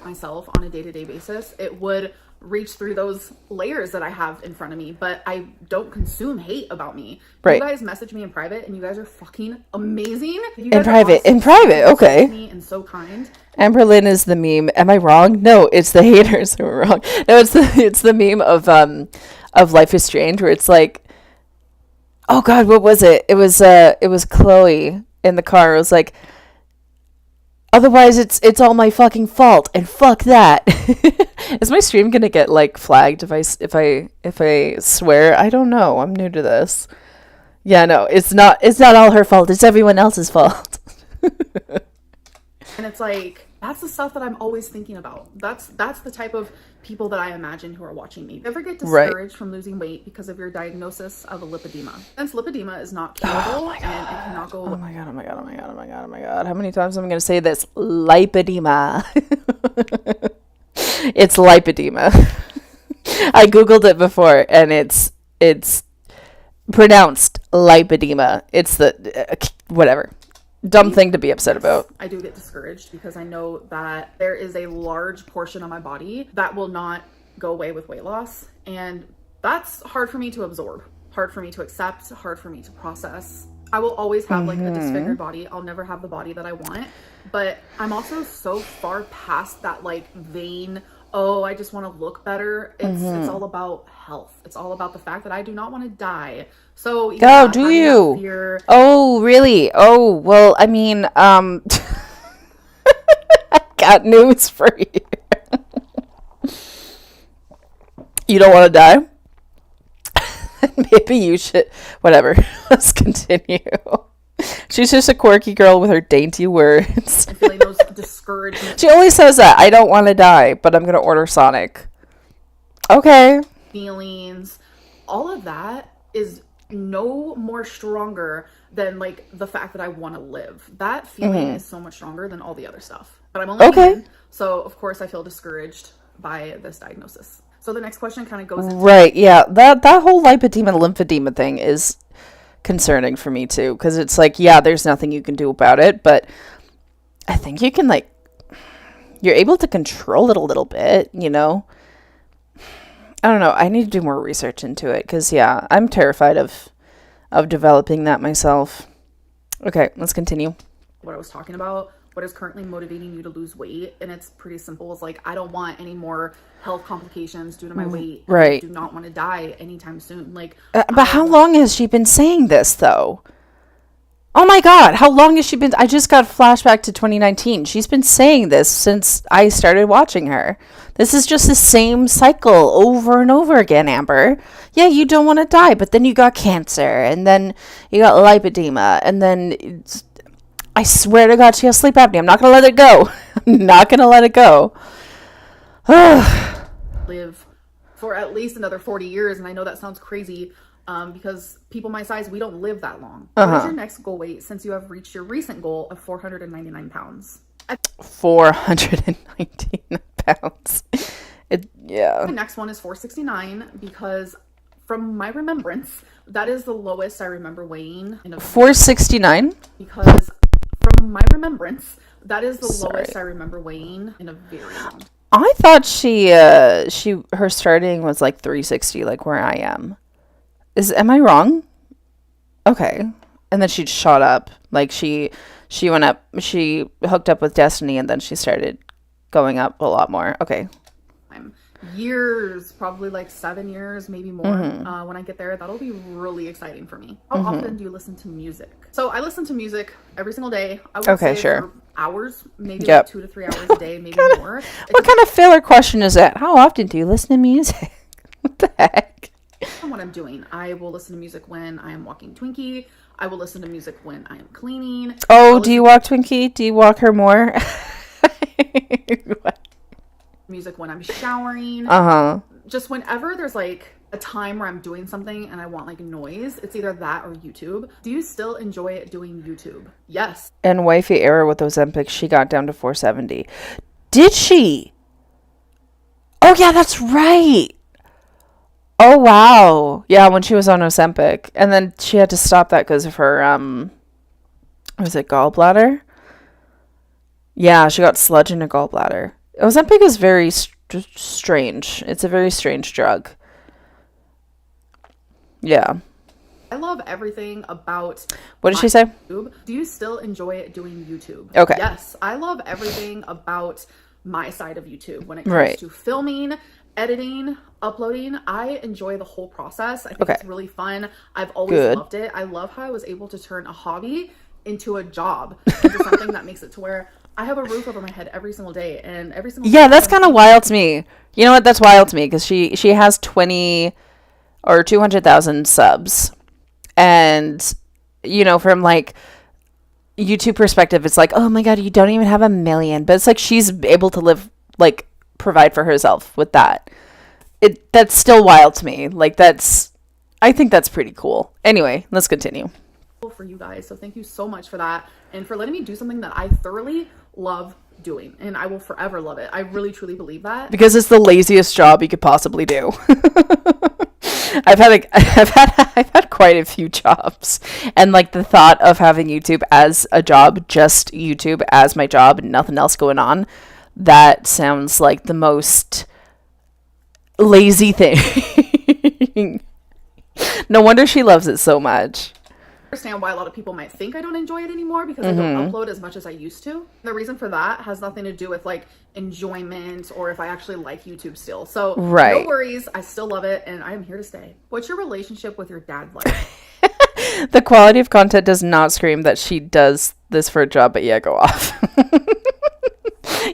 Myself on a day-to-day basis, it would reach through those layers that I have in front of me, but I don't consume hate about me. You guys message me in private, and you guys are fucking amazing. You guys
in private, okay.
And so kind.
Amberlynn is the meme. Am I wrong? No, it's the haters who are wrong. No, it's the meme of Life is Strange, where it's like, oh God, what was it? It was Chloe in the car. It was like, otherwise it's all my fucking fault, and fuck that. Is my stream gonna get like flagged if I swear? I don't know. I'm new to this. Yeah, no, it's not all her fault. It's everyone else's fault.
And it's like, that's the stuff that I'm always thinking about. That's the type of people that I imagine who are watching me. Ever get discouraged from losing weight because of your diagnosis of a lipedema? Since lipedema is not curable and it cannot go away.
Oh my god. How many times am I going to say this? Lipedema. It's lipedema. I googled it before, and it's pronounced lipedema. It's the whatever. Dumb thing to be upset about.
I do get discouraged because I know that there is a large portion of my body that will not go away with weight loss, and that's hard for me to absorb. hard for me to accept, hard for me to process. I will always have like a disfigured body. I'll never have the body that I want. But I'm also so far past that like vain, oh, I just want to look better. It's all about health. It's all about the fact that I do not want to die. So yeah,
do you?
Fear.
Oh, really? Oh, well, I mean, I got news for you. You don't want to die? Maybe you should. Whatever. Let's continue. She's just a quirky girl with her dainty words.
I feel like those discouragement.
She always says that. I don't want to die, but I'm going to order Sonic. Okay.
Feelings. All of that is no more stronger than like the fact that I want to live. That feeling is so much stronger than all the other stuff. But I'm only human, so of course I feel discouraged by this diagnosis. So the next question kind of goes into
right, yeah. That whole lipedema, lymphedema thing is concerning for me too, because it's like, yeah, there's nothing you can do about it, but I think you can like, you're able to control it a little bit, you know? I don't know. I need to do more research into it, because yeah, I'm terrified of developing that myself. Okay, let's continue.
What I was talking about, what is currently motivating you to lose weight, and it's pretty simple. It's like, I don't want any more health complications due to my weight.
Right.
I do not want to die anytime soon. Like,
but how long has she been saying this though? Oh my god, how long has she been? I just got a flashback to 2019. She's been saying this since I started watching her. This is just the same cycle over and over again, Amber. Yeah, you don't want to die, but then you got cancer, and then you got lipedema, and then I swear to God, she has sleep apnea. I'm not going to let it go. I'm not going to let it go.
Live for at least another 40 years, and I know that sounds crazy, because people my size, we don't live that long. What is your next goal weight since you have reached your recent goal of 499 pounds?
419 pounds. Yeah.
The next one is 469 because from my remembrance, that is the lowest I remember weighing.
469?
Because from my remembrance, that is the lowest I remember weighing in a very long time.
I thought her starting was like 360, like where I am. Am I wrong? Okay. And then she shot up. Like she went up, she hooked up with Destiny, and then she started going up a lot more. Okay.
Years, probably like 7 years, maybe more. When I get there, that'll be really exciting for me. How often do you listen to music? So I listen to music every single day. I would say for hours, maybe like 2 to 3 hours a day, maybe more.
What kind of filler question is that? How often do you listen to music? What the heck?
What I'm doing, I will listen to music when I am walking Twinkie. I will listen to music when I am cleaning.
Oh, do you walk Twinkie? Do you walk her more?
Music when I'm showering. Just whenever there's like a time where I'm doing something and I want like noise, it's either that or YouTube. Do you still enjoy doing YouTube? Yes.
And wifey error with Ozempic, she got down to 470. Did she? Oh yeah, that's right. Oh wow. Yeah, when she was on Ozempic, and then she had to stop that because of her was it gallbladder? Yeah, she got sludge in her gallbladder. Ozempic is very strange. It's a very strange drug. Yeah.
I love everything about...
What did she say?
YouTube. Do you still enjoy doing YouTube?
Okay.
Yes, I love everything about my side of YouTube when it comes to filming, editing, uploading. I enjoy the whole process. I think it's really fun. I've always loved it. I love how I was able to turn a hobby into a job, into something that makes it to where I have a roof over my head every single day, and every single day
that's kind of wild to me. You know what? That's wild to me because she has 20 or 200,000 subs, and you know, from like YouTube perspective, it's like, oh my god, you don't even have 1 million, but it's like she's able to live, like, provide for herself with that. That's still wild to me. Like, I think that's pretty cool. Anyway, let's continue.
For you guys, so thank you so much for that, and for letting me do something that I thoroughly love doing, and I will forever love it. I really truly believe that,
because it's the laziest job you could possibly do. I've had quite a few jobs, and like the thought of having YouTube as a job, just YouTube as my job and nothing else going on, that sounds like the most lazy thing. No wonder she loves it so much.
Understand why a lot of people might think I don't enjoy it anymore because I don't upload as much as I used to. The reason for that has nothing to do with like enjoyment or if I actually like YouTube still. So
Right.
no worries, I still love it and I'm here to stay. What's your relationship with your dad like?
The quality of content does not scream that she does this for a job, but yeah, go off.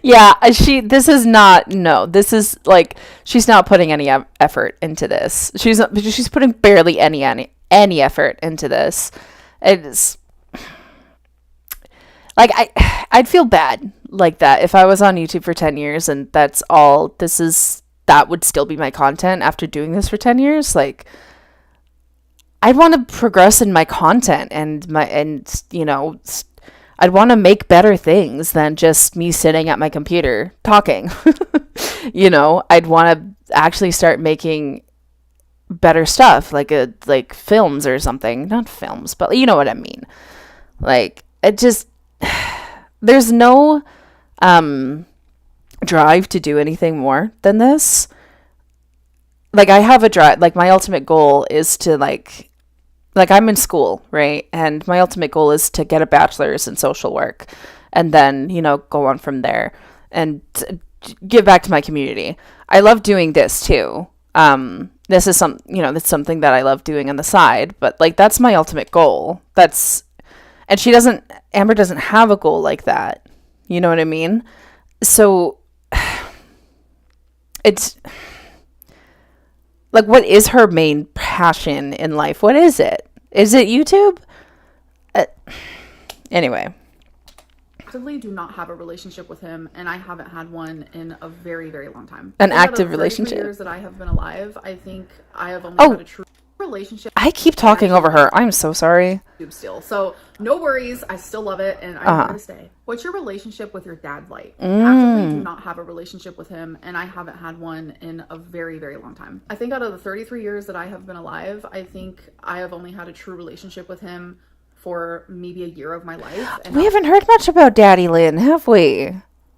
Yeah, this is not, no, this is like, she's not putting any effort into this. She's putting barely any effort into this. It's like, I'd feel bad like that if I was on YouTube for 10 years and that would still be my content after doing this for 10 years. Like, I'd want to progress in my content and I'd want to make better things than just me sitting at my computer talking. I'd want to actually start making better stuff, like films or something. Not films, but you know what I mean. Like, it just, there's no drive to do anything more than this. Like, I have a drive, like my ultimate goal is to like I'm in school, right? And my ultimate goal is to get a bachelor's in social work and then, go on from there and give back to my community. I love doing this too. This is that's something that I love doing on the side, but like, that's my ultimate goal. And Amber doesn't have a goal like that. You know what I mean? So it's like, what is her main passion in life? What is it? Is it YouTube? Anyway.
Actively do not have a relationship with him, and I haven't had one in a very, very long time.
An active
out of the 33
relationship?
years that I have been alive, I think I have only had a true relationship.
I keep talking over her. I'm so sorry.
Still, so no worries. I still love it, and I'm here to stay. What's your relationship with your dad like? Actively do not have a relationship with him, and I haven't had one in a very, very long time. I think out of the 33 years that I have been alive, I think I have only had a true relationship with him for maybe a year of my life. And
we haven't heard much about Daddy Lynn, have we?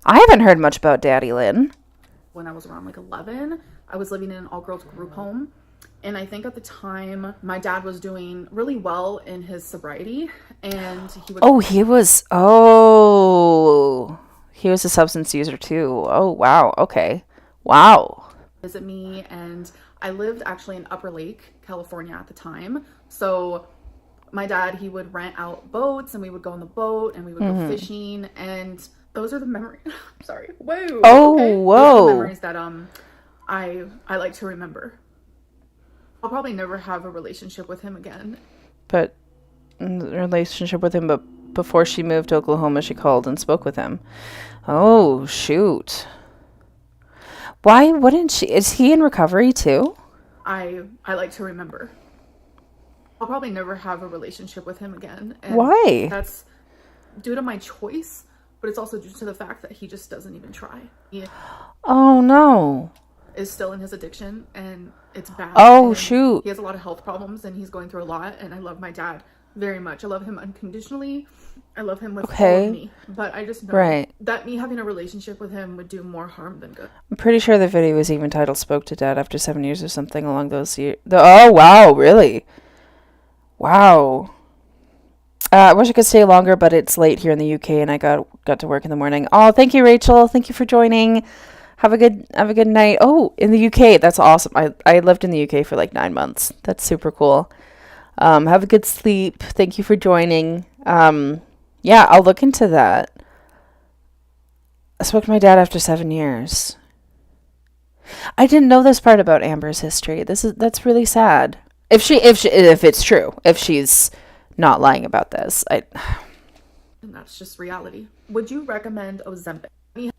I haven't heard much about Daddy Lynn.
When I was around like 11, I was living in an all-girls group home. And I think at the time, my dad was doing really well in his sobriety. And he would...
he was a substance user too. Oh, wow. Okay. Wow.
Visit me. And I lived actually in Upper Lake, California at the time. So my dad, he would rent out boats and we would go on the boat and we would go fishing. And those are the memories. Sorry. Whoa.
Oh,
okay.
whoa.
Those are the memories that I like to remember. I'll probably never have a relationship with him again.
But relationship with him, but before she moved to Oklahoma, she called and spoke with him. Oh, shoot. Why wouldn't she? Is he in recovery too?
I like to remember. I'll probably never have a relationship with him again. And
why?
That's due to my choice, but it's also due to the fact that he just doesn't even try. He
Oh, no.
is still in his addiction, and it's bad.
Oh,
and
shoot.
He has a lot of health problems, and he's going through a lot, and I love my dad very much. I love him unconditionally. I love him with all of me. But I just know that me having a relationship with him would do more harm than good.
I'm pretty sure the video was even titled Spoke to Dad After 7 Years or something along those years. Oh, wow, really? Wow. I wish I could stay longer, but it's late here in the UK and I got to work in the morning. Oh, thank you, Rachel. Thank you for joining. Have a good night. Oh, in the UK. That's awesome. I lived in the UK for like 9 months. That's super cool. Have a good sleep. Thank you for joining. Yeah, I'll look into that. I spoke to my dad after 7 years. I didn't know this part about Amber's history. That's really sad. If it's true, if she's not lying about this,
and that's just reality. Would you recommend Ozempic? Me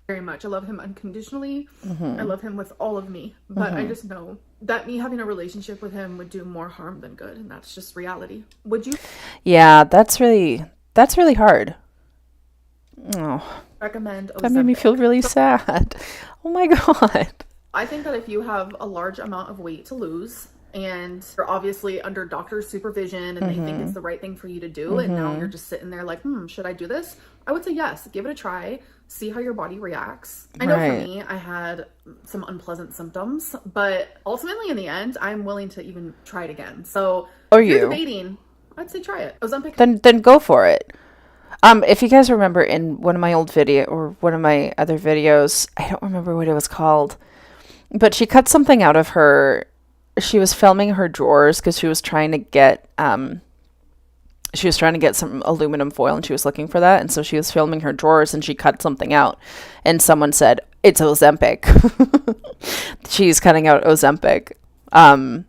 very much. I love him unconditionally. I love him with all of me. But I just know that me having a relationship with him would do more harm than good, and that's just reality. Would you?
Yeah, that's really hard. Oh,
recommend Ozempic?
That made me feel really sad. Oh my god.
I think that if you have a large amount of weight to lose and you're obviously under doctor's supervision and they think it's the right thing for you to do, and now you're just sitting there like, should I do this? I would say yes, give it a try, see how your body reacts. I know for me, I had some unpleasant symptoms, but ultimately in the end, I'm willing to even try it again. So if you're debating, I'd say try it. Ozempic.
Then go for it. If you guys remember in one of my old one of my other videos, I don't remember what it was called, but she cut something out of she was filming her drawers because she was trying to get some aluminum foil and she was looking for that. And so she was filming her drawers and she cut something out and someone said, it's Ozempic. She's cutting out Ozempic. The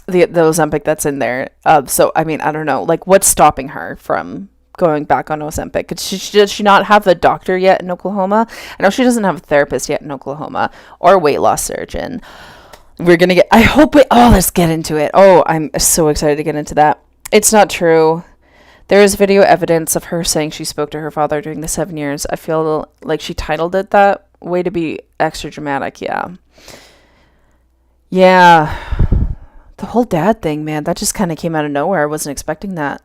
Ozempic that's in there. So, I mean, I don't know, like what's stopping her from going back on Ozempic? Does she not have a doctor yet in Oklahoma? I know she doesn't have a therapist yet in Oklahoma or a weight loss surgeon. We're going to get, let's get into it. Oh, I'm so excited to get into that. It's not true. There is video evidence of her saying she spoke to her father during the 7 years. I feel like she titled it that way to be extra dramatic. Yeah. Yeah. The whole dad thing, man, that just kind of came out of nowhere. I wasn't expecting that.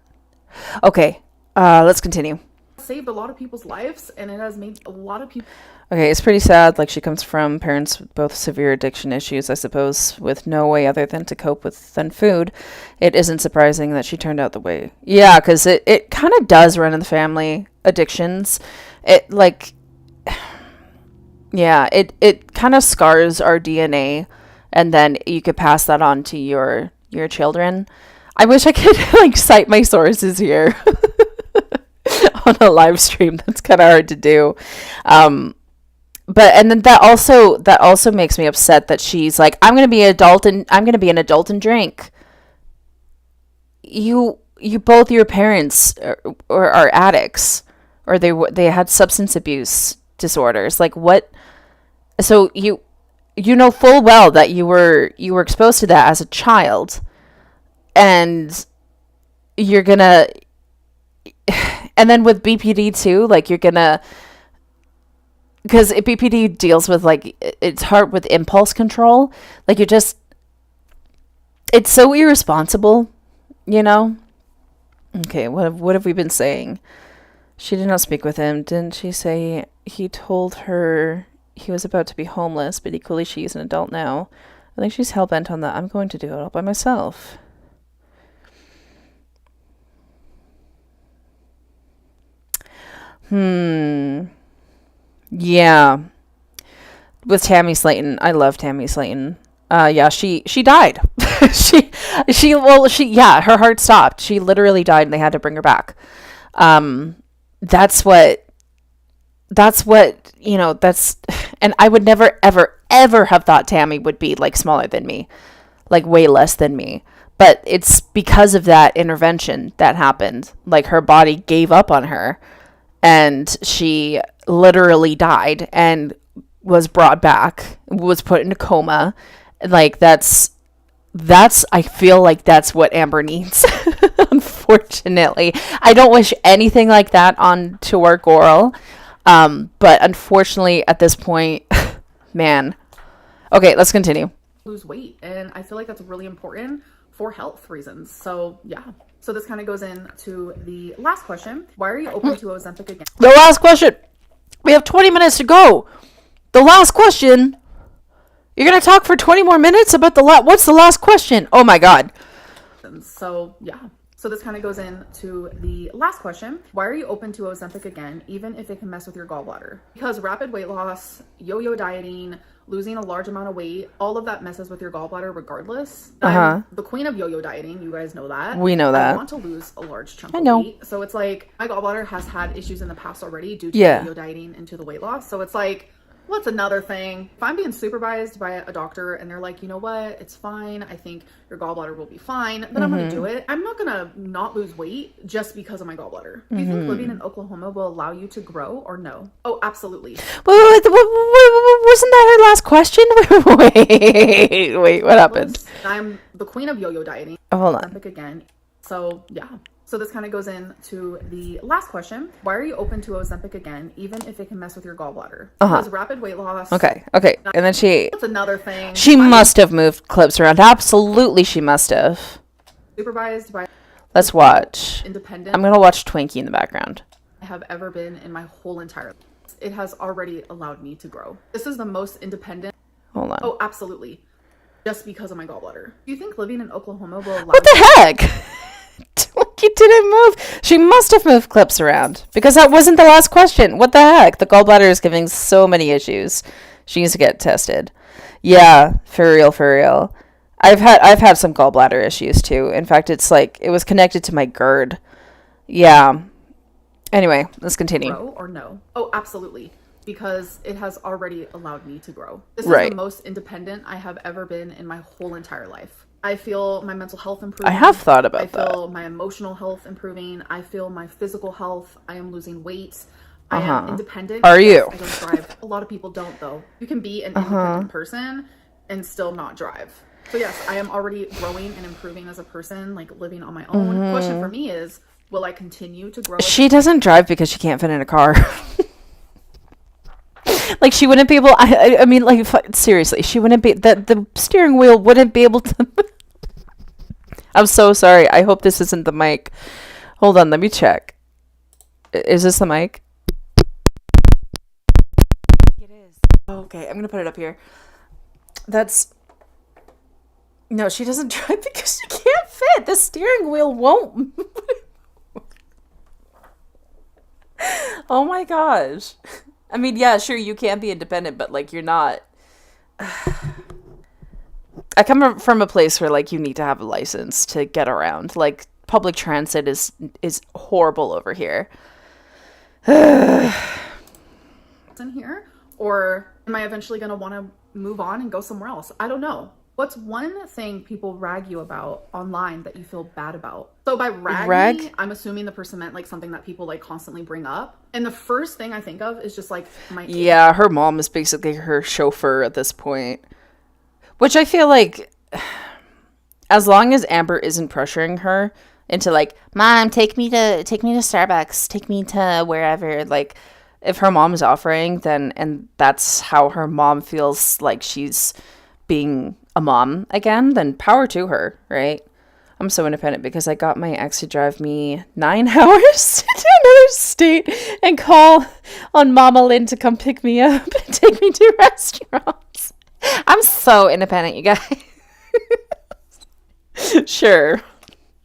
Okay. Let's continue.
Saved a lot of people's lives, and it has made a lot of people.
Okay, it's pretty sad. Like, she comes from parents with both severe addiction issues, I suppose, with no way other than to cope with than food. It isn't surprising that she turned out the way. Yeah, because it kind of does run in the family, addictions. It, like, yeah, it kind of scars our DNA, and then you could pass that on to your children. I wish I could, like, cite my sources here on a live stream. That's kind of hard to do. But and then that also makes me upset that she's like, I'm going to be an adult and drink. You both, your parents are addicts, or they had substance abuse disorders. Like, what? So you know full well that you were exposed to that as a child, and you're gonna, and then with BPD too, like you're gonna. Because BPD deals with, like, it's hard with impulse control. Like, it's so irresponsible, you know? Okay, what have we been saying? She did not speak with him. Didn't she say he told her he was about to be homeless, but equally she's an adult now? I think she's hell-bent on that. I'm going to do it all by myself. Yeah. With Tammy Slayton. I love Tammy Slayton. Yeah, she died. Her heart stopped. She literally died and they had to bring her back. That's what, you know, and I would never, ever, ever have thought Tammy would be, like, smaller than me, like, way less than me. But it's because of that intervention that happened. Like, her body gave up on her and she literally died and was brought back, was put in a coma. Like, that's I feel like that's what Amber needs. Unfortunately, I don't wish anything like that on to our girl, but unfortunately at this point, man. Okay, let's continue.
Lose weight, and I feel like that's really important for health reasons. So yeah, so this kind of goes into the last question. Why are you open to Ozempic again?
The last question. We have 20 minutes to go. The last question. You're going to talk for 20 more minutes about what's the last question? Oh my God.
So yeah. So this kind of goes into the last question. Why are you open to Ozempic again, even if it can mess with your gallbladder? Because rapid weight loss, yo-yo dieting, losing a large amount of weight, all of that messes with your gallbladder regardless. I'm the queen of yo-yo dieting. You guys know that.
We know that.
I want to lose a large chunk of weight. So it's like my gallbladder has had issues in the past already due to yo-yo dieting into the weight loss. So it's like, what's another thing? If I'm being supervised by a doctor and they're like, you know what, it's fine, I think your gallbladder will be fine, then I'm going to do it. I'm not going to not lose weight just because of my gallbladder. Do you think living in Oklahoma will allow you to grow or no? Oh, absolutely.
Wait, wasn't that her last question? Wait, what happened?
I'm the queen of yo-yo dieting.
Oh, hold on.
Again. So, yeah. So this kind of goes into the last question. Why are you open to Ozempic again, even if it can mess with your gallbladder? Because rapid weight loss.
Okay. And then
That's another thing.
she must have moved clips around. Absolutely, she must have.
Supervised by
Let's watch.
independent
I'm gonna watch Twinkie in the background.
I have ever been in my whole entire life. It has already allowed me to grow. This is the most independent.
Hold on.
Oh, absolutely. Just because of my gallbladder. Do you think living in Oklahoma will allow
What the heck? Twinkie didn't move. She must have moved clips around because that wasn't the last question. What the heck? The gallbladder is giving so many issues. She needs to get tested. Yeah, for real, for real. I've had some gallbladder issues too. In fact, it's like it was connected to my GERD. Yeah. Anyway, let's continue.
grow or no? Oh, absolutely. Because it has already allowed me to grow. This
Right.
is the most independent I have ever been in my whole entire life. I feel my mental health improving.
I have thought about
I feel my emotional health improving. I feel my physical health. I am losing weight. I am independent.
Are
Yes,
you?
I don't drive. A lot of people don't, though. You can be an independent person and still not drive. So yes, I am already growing and improving as a person, like living on my own. Question for me is, will I continue to grow?
She doesn't drive because she can't fit in a car. Like she wouldn't be able. I mean, like seriously, she wouldn't be. The steering wheel wouldn't be able to. I'm so sorry. I hope this isn't the mic. Hold on, let me check. Is this the mic? It is. Okay, I'm gonna put it up here. That's. No, she doesn't drive because she can't fit. The steering wheel won't. Oh my gosh. I mean, yeah, sure, you can be independent, but like you're not. I come from a place where like you need to have a license to get around. Like public transit is horrible over here.
in here, or am I eventually going to want to move on and go somewhere else? I don't know. What's one thing people rag you about online that you feel bad about? So by rag? I'm assuming the person meant like something that people like constantly bring up. And the first thing I think of is just like my kid.
Yeah, her mom is basically her chauffeur at this point. Which I feel like as long as Amber isn't pressuring her into like, Mom, take me to Starbucks, take me to wherever, like if her mom is offering, then and that's how her mom feels like she's being a mom again, then power to her, right? I'm so independent because I got my ex to drive me 9 hours to another state and call on Mama Lynn to come pick me up and take me to restaurants. I'm so independent, you guys. Sure.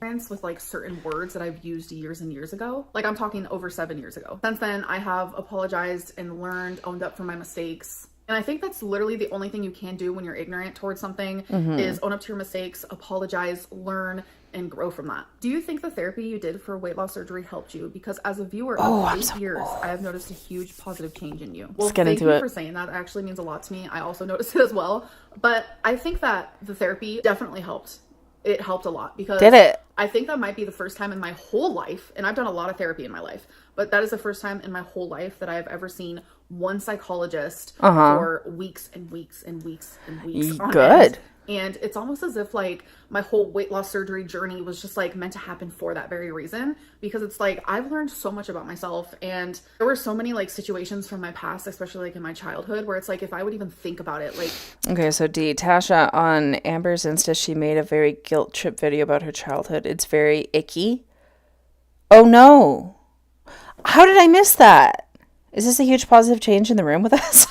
With like certain words that I've used years and years ago. Like I'm talking over 7 years ago. Since then, I have apologized and learned, owned up for my mistakes. And I think that's literally the only thing you can do when you're ignorant towards something is own up to your mistakes, apologize, learn, and grow from that. Do you think the therapy you did for weight loss surgery helped you? Because as a viewer of 8 years, I have noticed a huge positive change in you. Well,
Let's get
thank
into
you
it.
for saying that. It actually means a lot to me. I also noticed it as well. But I think that the therapy definitely helped. It helped a lot because
Did it?
I think that might be the first time in my whole life, and I've done a lot of therapy in my life, but that is the first time in my whole life that I have ever seen one psychologist for weeks and weeks and weeks and weeks. On
Good.
end. And it's almost as if like my whole weight loss surgery journey was just like meant to happen for that very reason, because it's like I've learned so much about myself, and there were so many like situations from my past, especially like in my childhood, where it's like if I would even think about it, like
Okay, so D, Tasha on Amber's Insta, she made a very guilt trip video about her childhood. It's very icky. Oh no. How did I miss that? Is this a huge positive change in the room with us?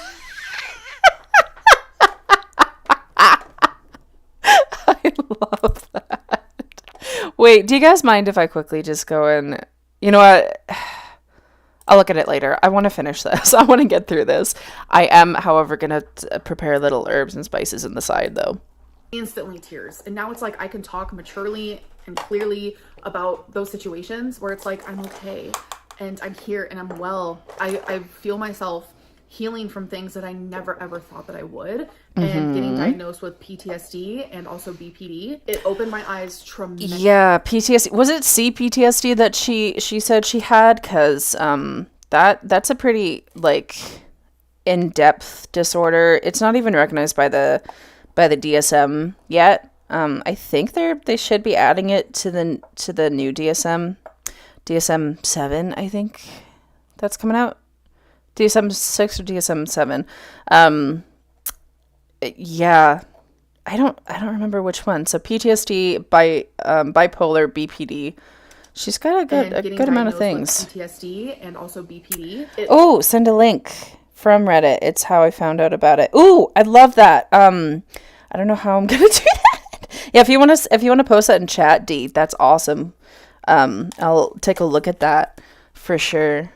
I love that. Wait, do you guys mind if I quickly just go and... You know what? I'll look at it later. I want to finish this. I want to get through this. I am, however, going to prepare little herbs and spices in the side, though.
instantly tears. And now it's like I can talk maturely and clearly about those situations where it's like I'm okay and I'm here and I'm well. I feel myself healing from things that I never ever thought that I would, and getting diagnosed with PTSD and also BPD, it opened my eyes tremendously.
Yeah, PTSD. Was it CPTSD that she said she had? Because that's a pretty like in-depth disorder. It's not even recognized by the DSM yet. I think they should be adding it to the new DSM 7, I think that's coming out. DSM 6 or DSM 7. Yeah. I don't remember which one. So PTSD, bipolar, BPD. She's got a good amount of things.
PTSD and also BPD.
Oh, send a link from Reddit. It's how I found out about it. Ooh, I love that. I don't know how I'm gonna do that. Yeah, if you want to post that in chat, D, that's awesome. I'll take a look at that for sure.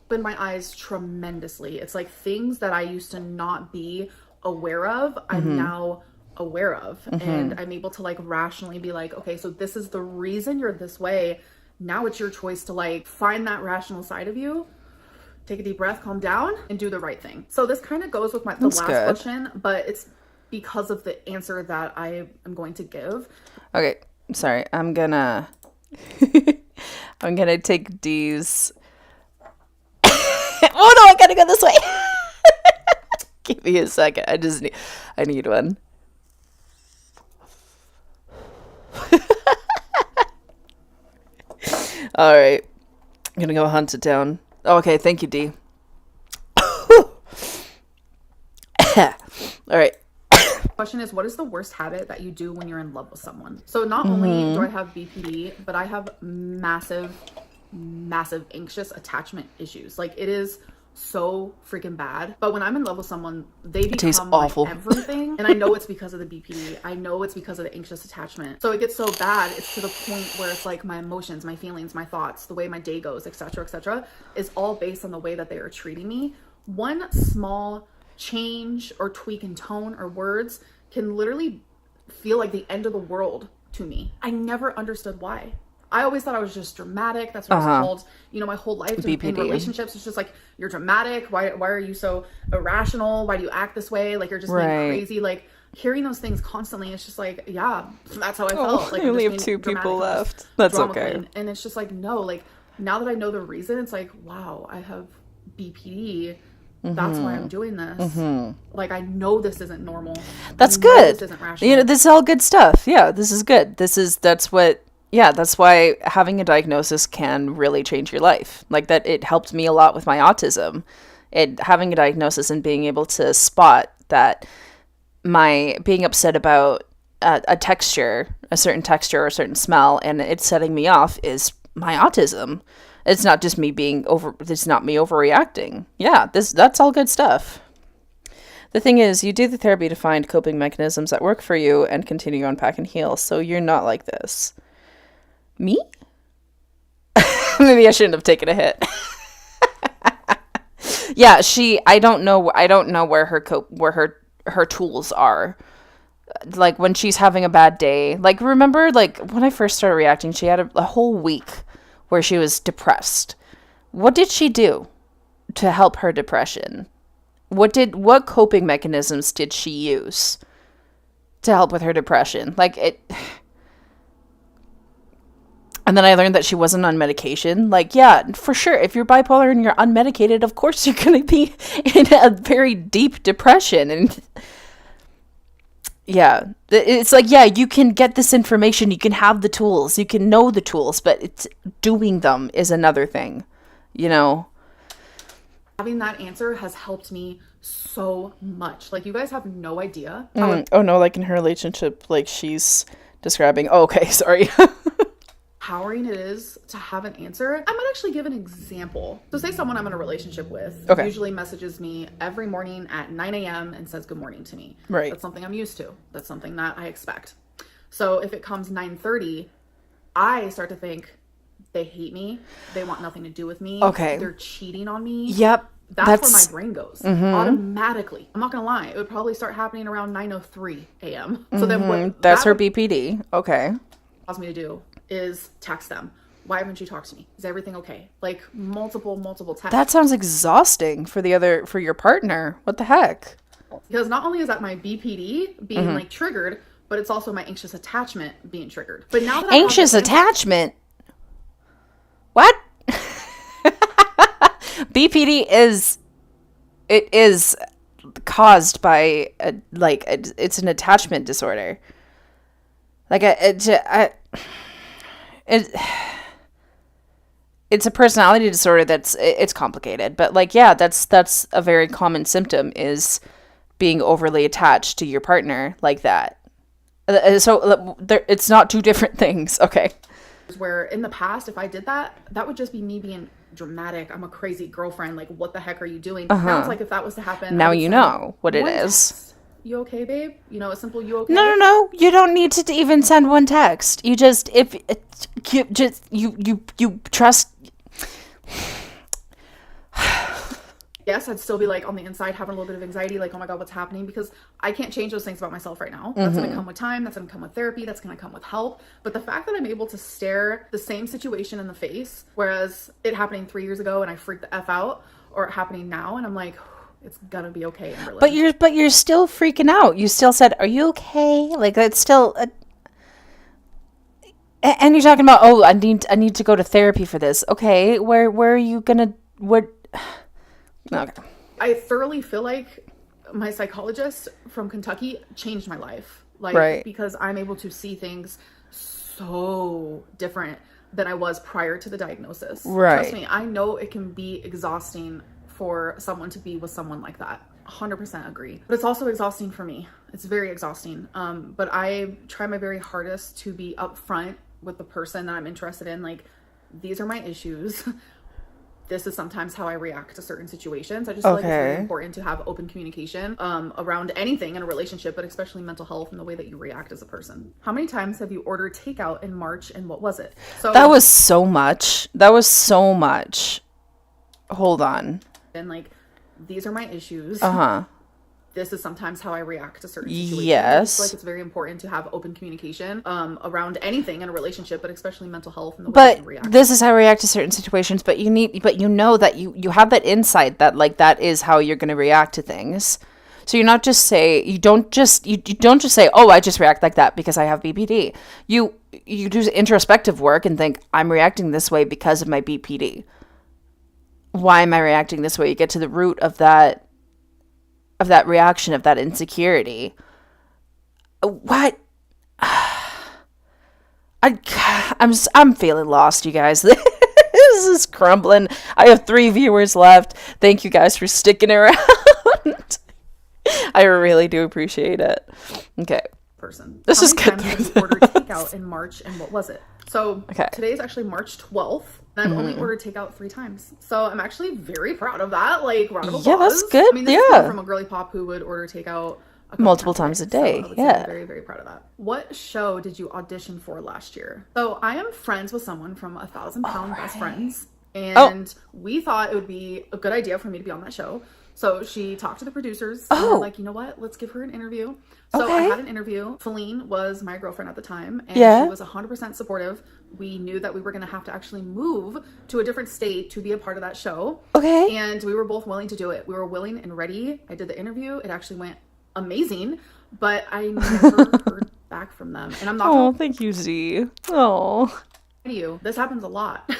Opened my eyes tremendously. It's like things that I used to not be aware of, I'm now aware of, and I'm able to like rationally be like, okay, so this is the reason you're this way. Now it's your choice to like find that rational side of you, take a deep breath, calm down, and do the right thing. So this kind of goes with the last question, but it's because of the answer that I am going to give.
Okay, sorry, I'm gonna take D's. Oh no, I gotta go this way. Give me a second. I need one. All right. I'm gonna go hunt it down. Okay, thank you, D. All right.
Question is, what is the worst habit that you do when you're in love with someone? So not only do I have BPD, but I have massive anxious attachment issues. Like, it is so freaking bad. But when I'm in love with someone, they become like everything. And I know it's because of the BPD. I know it's because of the anxious attachment. So it gets so bad, it's to the point where it's like my emotions, my feelings, my thoughts, the way my day goes, etc., is all based on the way that they are treating me. One small change or tweak in tone or words can literally feel like the end of the world to me. I never understood why. I always thought I was just dramatic. That's what I was told, my whole life in relationships. It's just like, you're dramatic. Why are you so irrational? Why do you act this way? Like, you're just being crazy. Like, hearing those things constantly, it's just like, yeah, that's how I felt. Like,
you only have 2 people left. That's okay.
Queen. And it's just like, no, like, now that I know the reason, it's like, wow, I have BPD. That's why I'm doing this. Like, I know this isn't normal.
That's good.
This isn't rational.
This is all good stuff. Yeah, this is good. That's why having a diagnosis can really change your life. Like, that, it helped me a lot with my autism. Having a diagnosis and being able to spot that my being upset about a texture, a certain texture or a certain smell, and it's setting me off, is my autism. It's not just me it's not me overreacting. Yeah, that's all good stuff. The thing is, you do the therapy to find coping mechanisms that work for you and continue to unpack and heal, so you're not like this. Me? Maybe I shouldn't have taken a hit. Yeah, I don't know where her tools are. Like, when she's having a bad day. Like, remember, like, when I first started reacting, she had a whole week where she was depressed. What did she do to help her depression? What coping mechanisms did she use to help with her depression? And then I learned that she wasn't on medication. Like, yeah, for sure. If you're bipolar and you're unmedicated, of course you're going to be in a very deep depression. And yeah, it's like, yeah, you can get this information. You can have the tools. You can know the tools. But it's doing them is another thing,
Having that answer has helped me so much. Like, you guys have no idea.
Oh, no, like in her relationship, like she's describing. Oh, okay, sorry.
Empowering it is to have an answer. I might actually give an example. So say someone I'm in a relationship with usually messages me every morning at 9 a.m. and says good morning to me.
Right.
That's something I'm used to. That's something that I expect. So if it comes 9:30, I start to think they hate me. They want nothing to do with me.
Okay.
They're cheating on me.
Yep.
That's where my brain goes automatically. I'm not gonna lie. It would probably start happening around 9:03 a.m. So then what?
That's her BPD. Okay.
Allows me to do is text them. Why haven't you talked to me? Is everything okay? Like, multiple texts.
That sounds exhausting for your partner. What the heck?
Because not only is that my BPD being like triggered, but it's also my anxious attachment being triggered. But now that
anxious attachment. What? BPD is caused by it's an attachment disorder. Like it's a personality disorder it's complicated, but like, yeah, that's a very common symptom, is being overly attached to your partner like that. So it's not two different things. Okay.
Where in the past, if I did that, that would just be me being dramatic. I'm a crazy girlfriend. Like, what the heck are you doing? Now it's like, if that was to happen,
now you know what it is.
Text. You okay, babe? You know, a simple "you okay"?
No. You don't need to even send one text. You just you trust.
Yes, I'd still be like on the inside having a little bit of anxiety, like, oh my God, what's happening? Because I can't change those things about myself right now. That's going to come with time. That's going to come with therapy. That's going to come with help. But the fact that I'm able to stare the same situation in the face, whereas it happening 3 years ago and I freaked the F out, or it happening now and I'm like, it's going to be okay, Amberlynn.
But you're still freaking out. You still said, are you okay? Like, that's still... and you're talking about, oh, I need to go to therapy for this. Okay, where are you going to... What... Okay.
I thoroughly feel like my psychologist from Kentucky changed my life. Like,
right.
Because I'm able to see things so different than I was prior to the diagnosis.
Right.
Trust me, I know it can be exhausting for someone to be with someone like that. 100% agree. But it's also exhausting for me. It's very exhausting. But I try my very hardest to be upfront with the person that I'm interested in. Like, these are my issues. This is sometimes how I react to certain situations. I just feel like it's very important to have open communication around anything in a relationship, but especially mental health and the way that you react as a person. How many times have you ordered takeout in March, and what was it? So
that was so much. Hold on.
And like, these are my issues. This is sometimes how I react to certain situations.
Yes.
I feel like it's very important to have open communication around anything in a relationship, but especially mental health and the way you react.
This is how I react to certain situations, but you know that you have that insight that like that is how you're going to react to things. So you don't just say, oh, I just react like that because I have BPD. You do introspective work and think, I'm reacting this way because of my BPD. Why am I reacting this way? You get to the root of that reaction, of that insecurity. What? I'm feeling lost, you guys. This is crumbling. I have 3 viewers left. Thank you guys for sticking around. I really do appreciate it. Okay.
Person.
This is good.
Ordered takeout in March, and what was it? So today is actually March 12th, and I've only ordered takeout 3 times. So I'm actually very proud of that. Like, round of applause.
Yeah, that's good.
I mean, this is coming from a girly pop who would order takeout
multiple times a day.
So I'm very, very proud of that. What show did you audition for last year? So I am friends with someone from 1,000 Pound Best Friends, and we thought it would be a good idea for me to be on that show. So she talked to the producers and they're like, you know what? Let's give her an interview. So I had an interview. Feline was my girlfriend at the time, and she was 100% supportive. We knew that we were going to have to actually move to a different state to be a part of that show. Okay. And we were both willing to do it. We were willing and ready. I did the interview. It actually went amazing, but I never heard back from them. And I'm not
Oh, thank you, Z. Oh.
You. This happens a lot.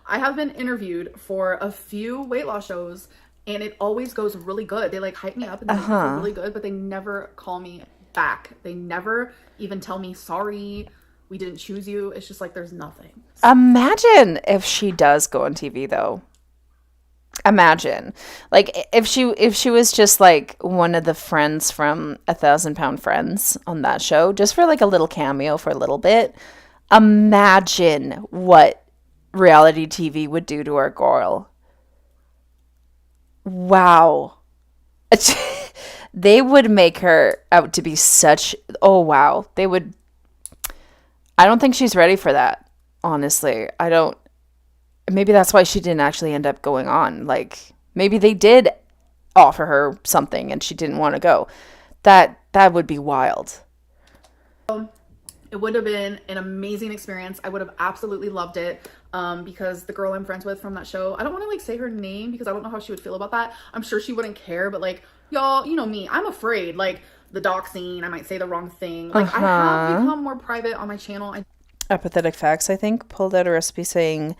I have been interviewed for a few weight loss shows, and it always goes really good. They like hype me up and they make me feel really good, but they never call me back. They never even tell me, sorry, we didn't choose you. It's just like, there's nothing.
Imagine if she does go on TV though. Imagine. Like if she was just like one of the friends from 1,000 Pound Friends on that show, just for like a little cameo for a little bit. Imagine what reality TV would do to our girl. Wow. They would make her out to be such... Oh, wow. They would... I don't think she's ready for that, honestly. I don't... Maybe that's why she didn't actually end up going on. Like, maybe they did offer her something and she didn't want to go. That would be wild.
It would have been an amazing experience. I would have absolutely loved it. Because the girl I'm friends with from that show, I don't want to like say her name because I don't know how she would feel about that. I'm sure she wouldn't care, but like, y'all, you know me, I'm afraid, like the doxing, I might say the wrong thing. Like I have become more private on my channel.
Apathetic Facts, I think, pulled out a recipe saying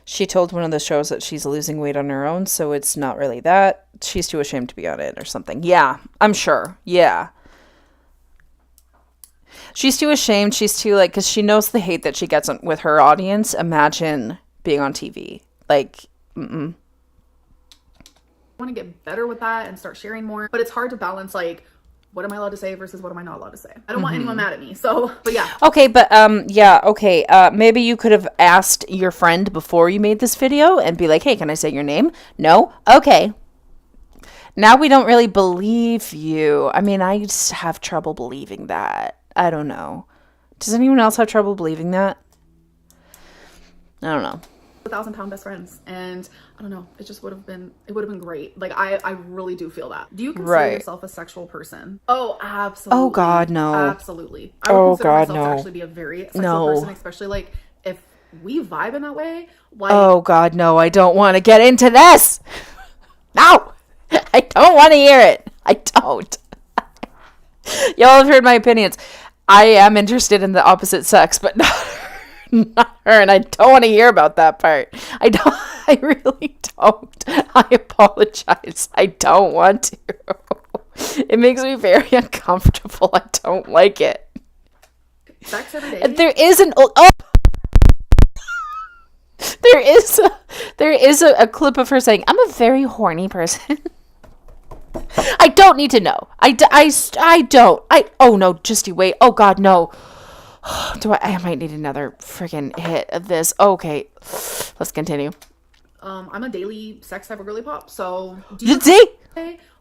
She told one of the shows that she's losing weight on her own, so it's not really that. She's too ashamed to be on it or something. Yeah, I'm sure. Yeah. She's too ashamed. She's too, like, because she knows the hate that she gets with her audience. Imagine being on TV. Like, mm-mm.
I want to get better with that and start sharing more. But it's hard to balance, like, what am I allowed to say versus what am I not allowed to say? I don't want anyone mad at me. So, but yeah.
Okay, but yeah, okay. Maybe you could have asked your friend before you made this video and be like, hey, can I say your name? No? Okay. Now we don't really believe you. I mean, I just have trouble believing that. I don't know. Does anyone else have trouble believing that? I don't know.
1,000-pound best friends, and I don't know, it would have been great. Like, I really do feel that. Do you consider yourself a sexual person? Oh, absolutely.
Oh God, no.
Absolutely. I would consider myself to actually be a very sexual person, especially like if we vibe in that way. Like,
oh God, no, I don't want to get into this. No, I don't want to hear it. I don't. Y'all have heard my opinions. I am interested in the opposite sex, but not her, and I don't want to hear about that part. I really don't. I apologize. I don't want to. It makes me very uncomfortable. I don't like it.
Sex every day.
There is a clip of her saying, I'm a very horny person. I don't need to know. I don't. Oh no, just you wait. Oh God, no. I might need another freaking hit of this. Okay, let's continue.
I'm a daily sex type of girly pop. So
do you see?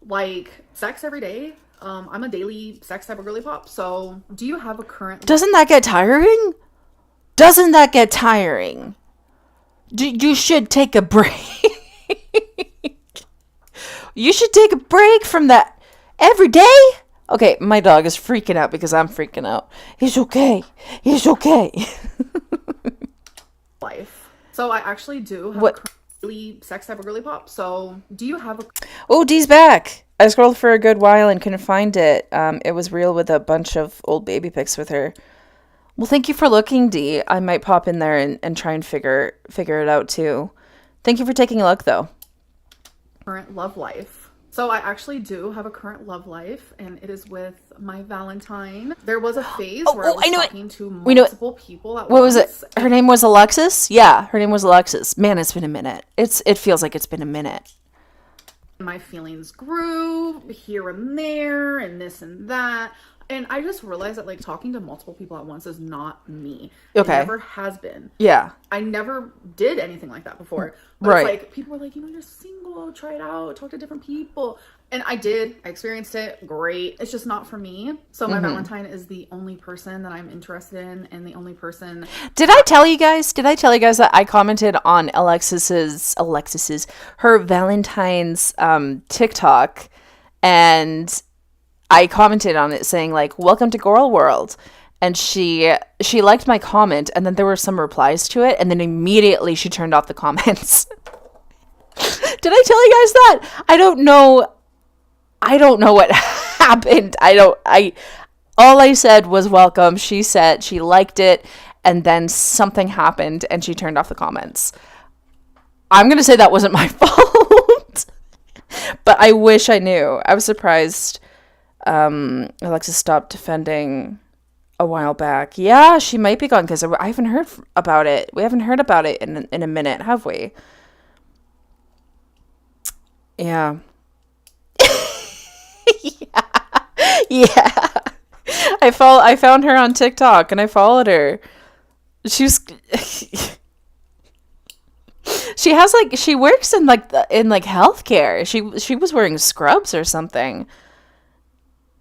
Like sex every day. I'm a daily sex type of girly pop. So do you have a current?
Doesn't that get tiring? You should take a break. You should take a break from that every day. Okay, my dog is freaking out because I'm freaking out. He's okay.
Life. So I actually do have a daily sex type of girly pop. So do you have a...
Oh, Dee's back. I scrolled for a good while and couldn't find it. It was real with a bunch of old baby pics with her. Well, thank you for looking, Dee. I might pop in there and try and figure it out too. Thank you for taking a look, though.
Current love life. So I actually do have a current love life, and it is with my Valentine. There was a phase where I was talking to multiple people at once.
What was it? Her name was Alexis? Yeah, her name was Alexis. Man, it's been a minute. It feels like it's been a minute.
My feelings grew here and there and this and that. And I just realized that, like, talking to multiple people at once is not me.
Okay.
It never has been.
Yeah.
I never did anything like that before. But
right.
It's like, people were like, you're single, try it out, talk to different people. And I did. I experienced it. Great. It's just not for me. So my Valentine is the only person that I'm interested in, and the only person...
Did I tell you guys that I commented on her Valentine's TikTok, and I commented on it saying, like, welcome to Girl World. And she liked my comment, and then there were some replies to it, and then immediately she turned off the comments. Did I tell you guys that? I don't know what happened. All I said was welcome. She said she liked it, and then something happened, and she turned off the comments. I'm going to say that wasn't my fault. But I wish I knew. I was surprised Alexis stopped defending a while back. Yeah, she might be gone because I haven't heard about it. We haven't heard about it in a minute, have we? Yeah. Yeah. I found her on TikTok and I followed her. She works in healthcare. She was wearing scrubs or something.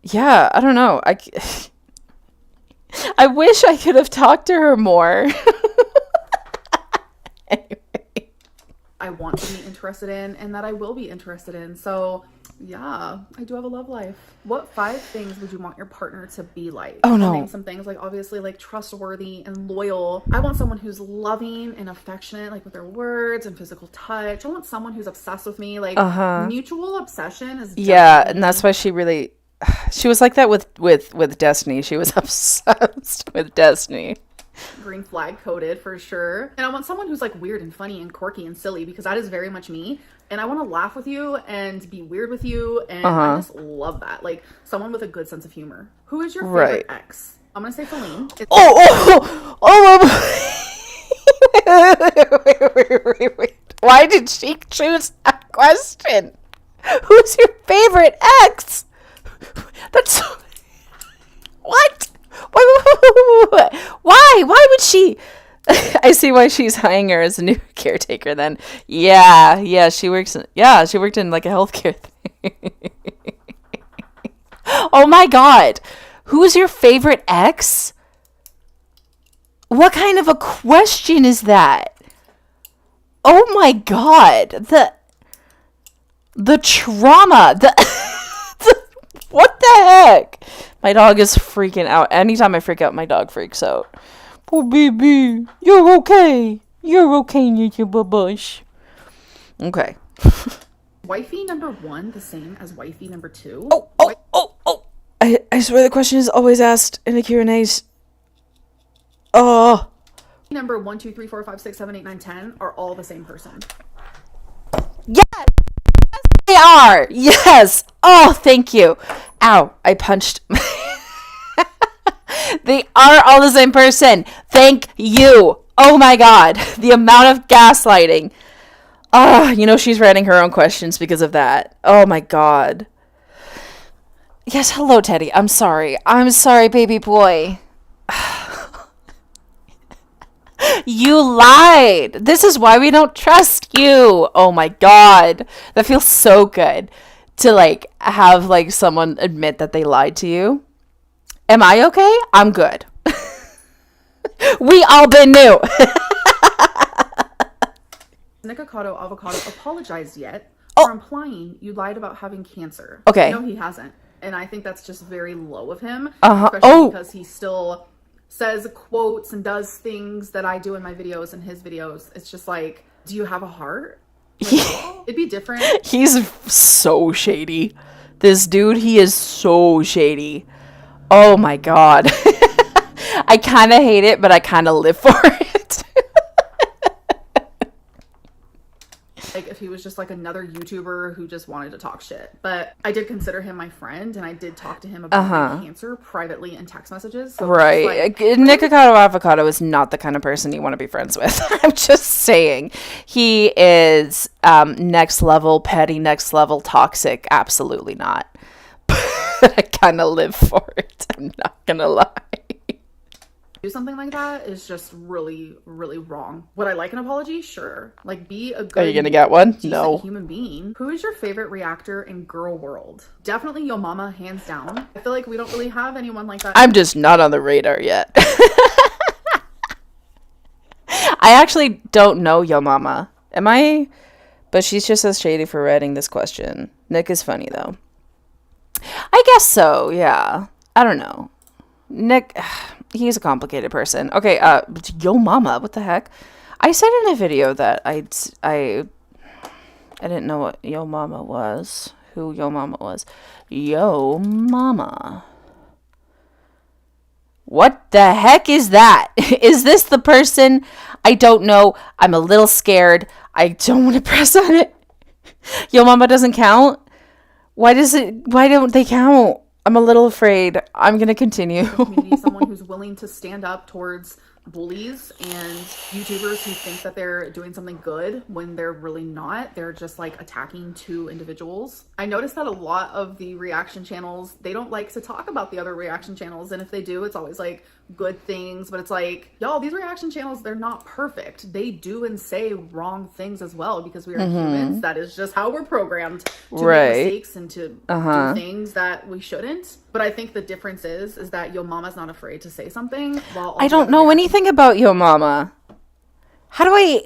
Yeah, I don't know. I wish I could have talked to her more.
Anyway. I want to be interested in, and that I will be interested in. So, yeah, I do have a love life. What 5 things would you want your partner to be like?
Oh, no.
I'll name some things, like, obviously, like, trustworthy and loyal. I want someone who's loving and affectionate, like, with their words and physical touch. I want someone who's obsessed with me. Like, mutual obsession is
and that's why she was like that with Destiny. She was obsessed with Destiny.
green flag coded for sure. And I want someone who's like weird and funny and quirky and silly, because that is very much me. And I want to laugh with you and be weird with you. And I just love that. Like someone with a good sense of humor. Who is your favorite ex? I'm going to say Feline.
Wait. Why did she choose that question? Who's your favorite ex? That's... What? Why? Why would she... I see why she's hiring her as a new caretaker then. Yeah, she works in, she worked in like a healthcare thing. Oh my god. Who's your favorite ex? What kind of a question is that? Oh my god. The trauma. What the heck? My dog is freaking out. Anytime I freak out, my dog freaks out. Poor baby. You're okay. You're okay, Ninja Babush. Okay.
Wifey number 1 the same as wifey number 2?
Oh. I swear the question is always asked in the Q&As. Oh.
Number 1, 2, 3, 4, 5, 6, 7, 8, 9, 10 are all the same person.
Yes! They are! Yes! Oh, thank you. Ow, I punched. They are all the same person. Thank you. Oh my god. The amount of gaslighting. She's writing her own questions because of that. Oh my god. Yes, hello, Teddy. I'm sorry. I'm sorry, baby boy. You lied. This is why we don't trust you. Oh my god. That feels so good to like have like someone admit that they lied to you. Am I okay? I'm good. We all been new.
Nikocado Avocado apologized yet for implying you lied about having cancer.
Okay.
No, he hasn't. And I think that's just very low of him.
Uh-huh.
Especially because he still says quotes and does things that I do in my videos and his videos. It's just like, do you have a heart? Like, it'd be different.
He's so shady. This dude, he is so shady. Oh my god. I kind of hate it, but I kind of live for it.
Like if he was just like another YouTuber who just wanted to talk shit. But I did consider him my friend, and I did talk to him about my cancer privately in text messages. So
right. Like, Nikocado Avocado is not the kind of person you want to be friends with. I'm just saying. He is next level petty, next level toxic. Absolutely not. But I kind of live for it. I'm not going to lie.
Do something like that is just really, really wrong. Would I like an apology? Sure. Like, be a good,
are you gonna get one? No.
Human being. Who is your favorite reactor in girl world? Definitely Yo Mama, hands down. I feel like we don't really have anyone like that.
I'm just not on the radar yet. I actually don't know Yo Mama. Am I? But she's just as shady for writing this question. Nick is funny though. I guess so. Yeah. I don't know. Nick. He's a complicated person. Okay, Yo Mama, what the heck? I said in a video that I didn't know what Yo Mama was. Who Yo Mama was. Yo Mama. What the heck is that? Is this the person? I don't know. I'm a little scared. I don't want to press on it. Yo Mama doesn't count? Why don't they count? I'm a little afraid. I'm going to continue.
Community, someone who's willing to stand up towards bullies and YouTubers who think that they're doing something good when they're really not. They're just like attacking two individuals. I noticed that a lot of the reaction channels, they don't like to talk about the other reaction channels. And if they do, it's always like good things. But it's like, y'all, these reaction channels, they're not perfect. They do and say wrong things as well because we are humans. That is just how we're programmed to make mistakes and to do things that we shouldn't. But I think the difference is that Yo Mama's not afraid to say something. While
I don't know anything about Yo Mama. How do I...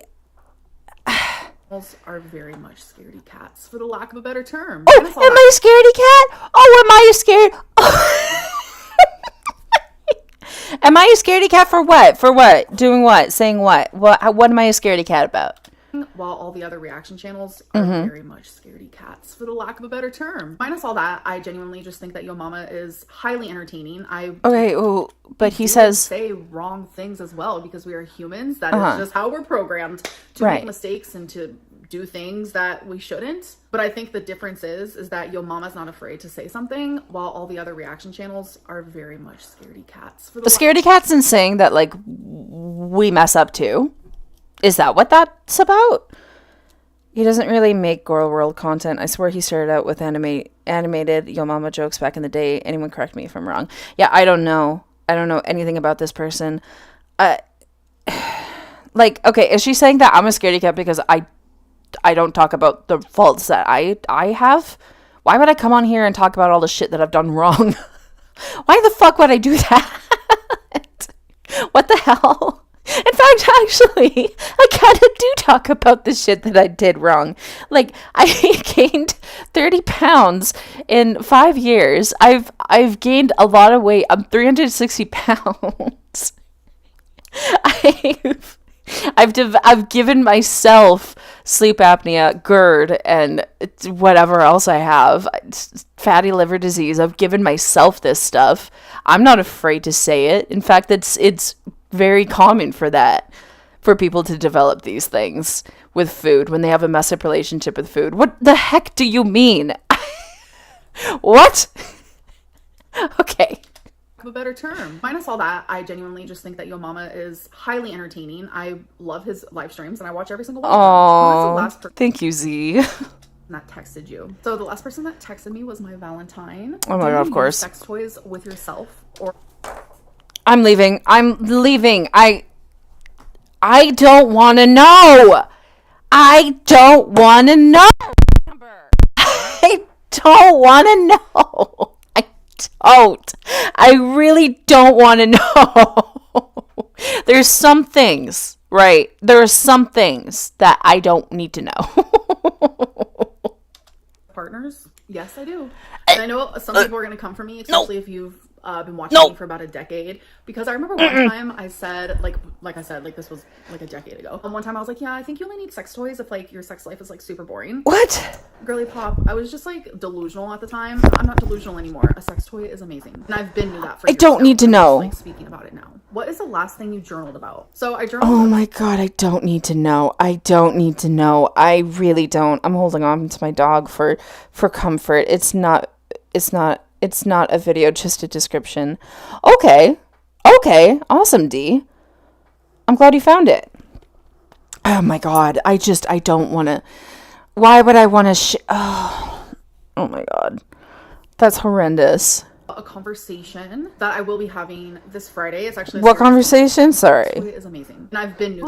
Animals are very much scaredy cats, for the lack of a better term.
Oh, am I a scaredy cat? Oh, am I a scared... Am I a scaredy cat for what? For what? Doing what? Saying what? What am I a scaredy cat about?
while all the other reaction channels are very much scaredy cats, for the lack of a better term. Minus all that, I genuinely just think that Yo Mama is highly entertaining.
But he says
say wrong things as well, because we are humans. That is just how we're programmed to make mistakes and to do things that we shouldn't. But I think the difference is that Yo Mama's not afraid to say something, while all the other reaction channels are very much scaredy cats. For the
scaredy cats and saying that, like, we mess up too. Is that what that's about? He doesn't really make Girl World content. I swear he started out with animated Yo Mama jokes back in the day. Anyone correct me if I'm wrong. Yeah, I don't know. I don't know anything about this person. Like, okay, is she saying that I'm a scaredy cat because I don't talk about the faults that I have? Why would I come on here and talk about all the shit that I've done wrong? Why the fuck would I do that? What the hell? In fact, actually, I kind of do talk about the shit that I did wrong. Like, I gained 30 pounds in 5 years. I've gained a lot of weight. I'm 360 pounds. I've given myself sleep apnea, GERD, and whatever else I have, fatty liver disease. I've given myself this stuff. I'm not afraid to say it. In fact, it's very common for people to develop these things with food when they have a messed up relationship with food. What the heck do you mean? What? Okay.
A better term. Minus all that, I genuinely just think that Yo Mama is highly entertaining. I love his live streams and I watch every single one of them.
Oh, thank you, Z.
That texted you. So the last person that texted me was my Valentine.
Oh my god, of course.
Sex toys with yourself or
I'm leaving. I don't want to know. I don't want to know. I don't want to know. I really don't want to know. There's some things, right? There are some things that I don't need to know.
Partners? Yes, I do. And I know some people are going to come for me, especially if you've been watching me for about a decade, because I remember one time I said, like I said, like this was like a decade ago. And one time I was like, yeah, I think you only need sex toys if like your sex life is like super boring.
What?
Girly pop. I was just like delusional at the time. I'm not delusional anymore. A sex toy is amazing, and I've been knew that for years.
I don't need to know.
Like speaking about it now. What is the last thing you journaled about? So I journaled.
Oh my god, I don't need to know. I don't need to know. I really don't. I'm holding on to my dog for comfort. It's not a video, just a description. Okay, awesome, D. I'm glad you found it. Oh my god, I don't want to. Why would I want to oh my god. That's horrendous.
A conversation that I will be having this Friday. It's actually
what conversation? Sorry.
It is amazing, and I've been.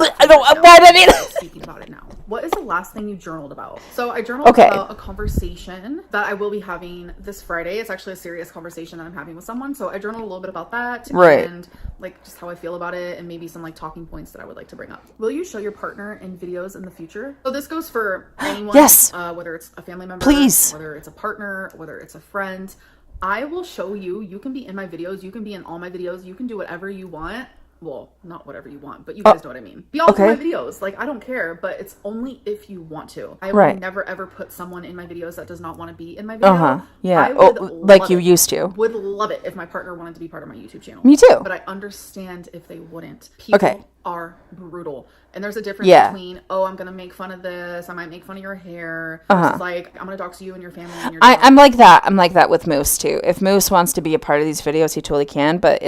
Speaking
about it now. What is the last thing you journaled about? So I journaled about a conversation that I will be having this Friday. It's actually a serious conversation that I'm having with someone. So I journaled a little bit about that, and like just how I feel about it, and maybe some like talking points that I would like to bring up. Will you show your partner in videos in the future? So this goes for anyone.
Yes.
Whether it's a family member,
please,
whether it's a partner, whether it's a friend. I will show you. You can be in my videos. You can be in all my videos. You can do whatever you want. Well, not whatever you want, but you guys know what I mean. Be all in my videos. Like, I don't care, but it's only if you want to. I would never, ever put someone in my videos that does not want to be in my video.
Yeah. Like you used to.
Would love it if my partner wanted to be part of my YouTube channel.
Me too.
But I understand if they wouldn't. People are brutal. And there's a difference between, I'm going to make fun of this. I might make fun of your hair. It's like, I'm going to dox you and your family and your dog.
I'm like that. I'm like that with Moose too. If Moose wants to be a part of these videos, he totally can. But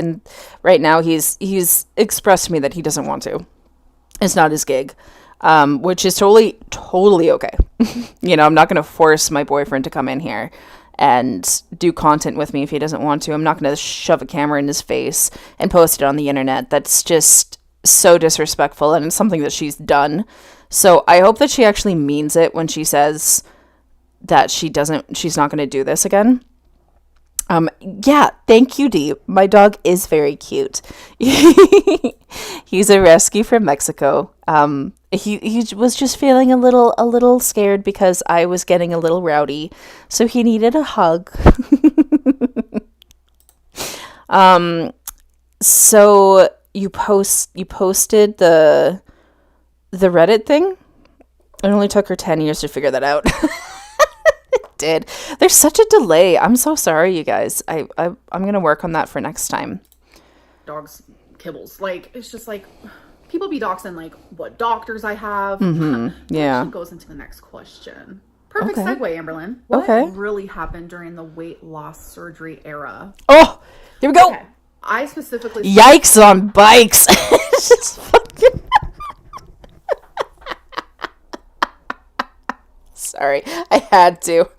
right now, he's expressed to me that he doesn't want to. It's not his gig, which is totally okay. You know, I'm not going to force my boyfriend to come in here and do content with me if he doesn't want to. I'm not going to shove a camera in his face and post it on the internet. That's just so disrespectful, and it's something that she's done. So I hope that she actually means it when she says that she's not going to do this again. Yeah, thank you, Dee. My dog is very cute. He's a rescue from Mexico. He was just feeling a little scared because I was getting a little rowdy, so he needed a hug. So you posted the Reddit thing? It only took her 10 years to figure that out. It did. There's such a delay. I'm so sorry, you guys. I'm going to work on that for next time.
Dogs kibbles. Like, it's just like, people be doxing, like, what doctors I have.
Yeah.
It goes into the next question. Perfect
Okay.
segue, Amberlynn. What
Okay.
really happened during the weight loss surgery era?
Oh, here we go.
Okay. I specifically...
Yikes on bikes. It's just fucking... Sorry. I had to.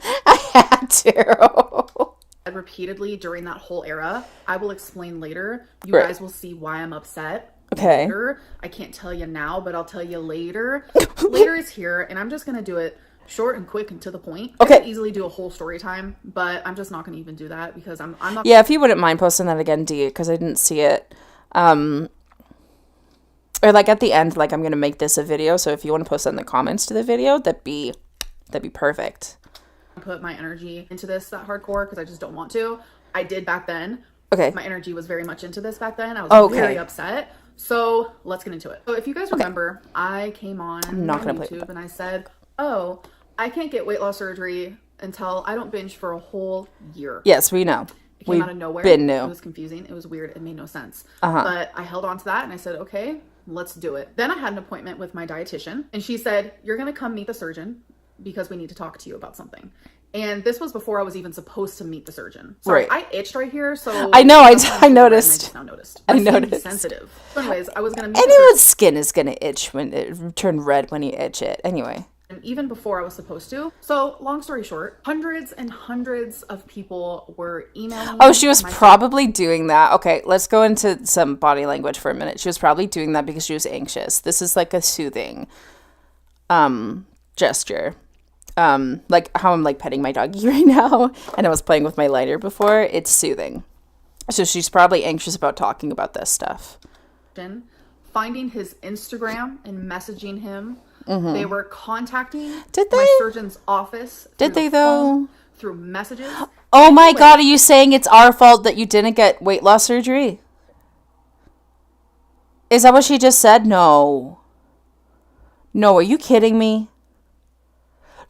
repeatedly during that whole era. I will explain later. You
Right.
guys will see why I'm upset.
Okay.
Later. I can't tell you now, but I'll tell you later. Later is here, and I'm just going to do it short and quick and to the point.
Okay.
I could easily do a whole story time, but I'm just not going to even do that because I'm not...
Yeah, if you wouldn't mind posting that again, D, because I didn't see it. Or like at the end, like I'm going to make this a video. So if you want to post that in the comments to the video, that'd be perfect.
Put my energy into this that hardcore because I just don't want to. I did back then.
Okay.
My energy was very much into this back then. I was very upset. So let's get into it. So if you guys remember, I came on YouTube and I said, oh, I can't get weight loss surgery until I don't binge for a whole year.
Yes, we know.
It came out of nowhere.
Been new.
It was confusing. It was weird. It made no sense. But I held on to that and I said, okay, let's do it. Then I had an appointment with my dietitian and she said, you're going to come meet the surgeon because we need to talk to you about something. And this was before I was even supposed to meet the surgeon. Sorry,
Right.
I itched right here, so...
I know, I noticed.
I just now noticed.
I
My skin
noticed.
is sensitive. So anyways, I was going to meet the
Anyone's skin is going to itch when it turn red when you itch it. Anyway.
surgeon even before I was supposed to. So, long story short, hundreds and hundreds of people were emailing...
Oh, she was probably doing that. Okay, let's go into some body language for a minute. She was probably doing that because she was anxious. This is like a soothing gesture. Like how I'm like petting my doggy right now, and I was playing with my lighter before. It's soothing. So she's probably anxious about talking about this stuff.
Finding his Instagram and messaging him. They were contacting
Did
my
they?
surgeon's office.
Did
through
they
the phone,
though?
through messages.
Oh my God, are you saying it's our fault that you didn't get weight loss surgery? Is that what she just said? No. No, are you kidding me?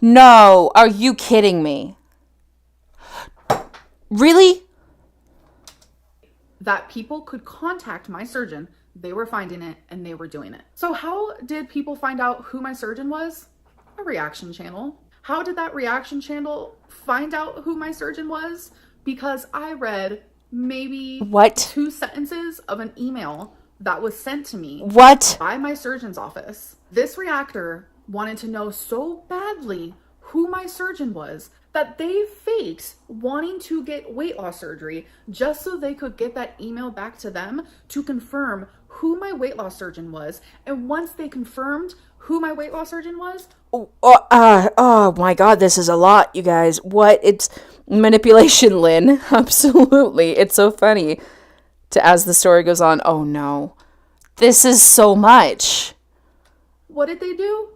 No, are you kidding me? Really?
That people could contact my surgeon. They were finding it and they were doing it. So how did people find out who my surgeon was? A reaction channel. How did that reaction channel find out who my surgeon was? Because I read maybe 2 sentences of an email that was sent to me by my surgeon's office. This reactor wanted to know so badly who my surgeon was that they faked wanting to get weight loss surgery just so they could get that email back to them to confirm who my weight loss surgeon was. And once they confirmed who my weight loss surgeon was...
Oh my God, this is a lot, you guys. What? It's manipulation, Lynn. Absolutely. It's so funny as the story goes on. Oh no. This is so much.
What did they do?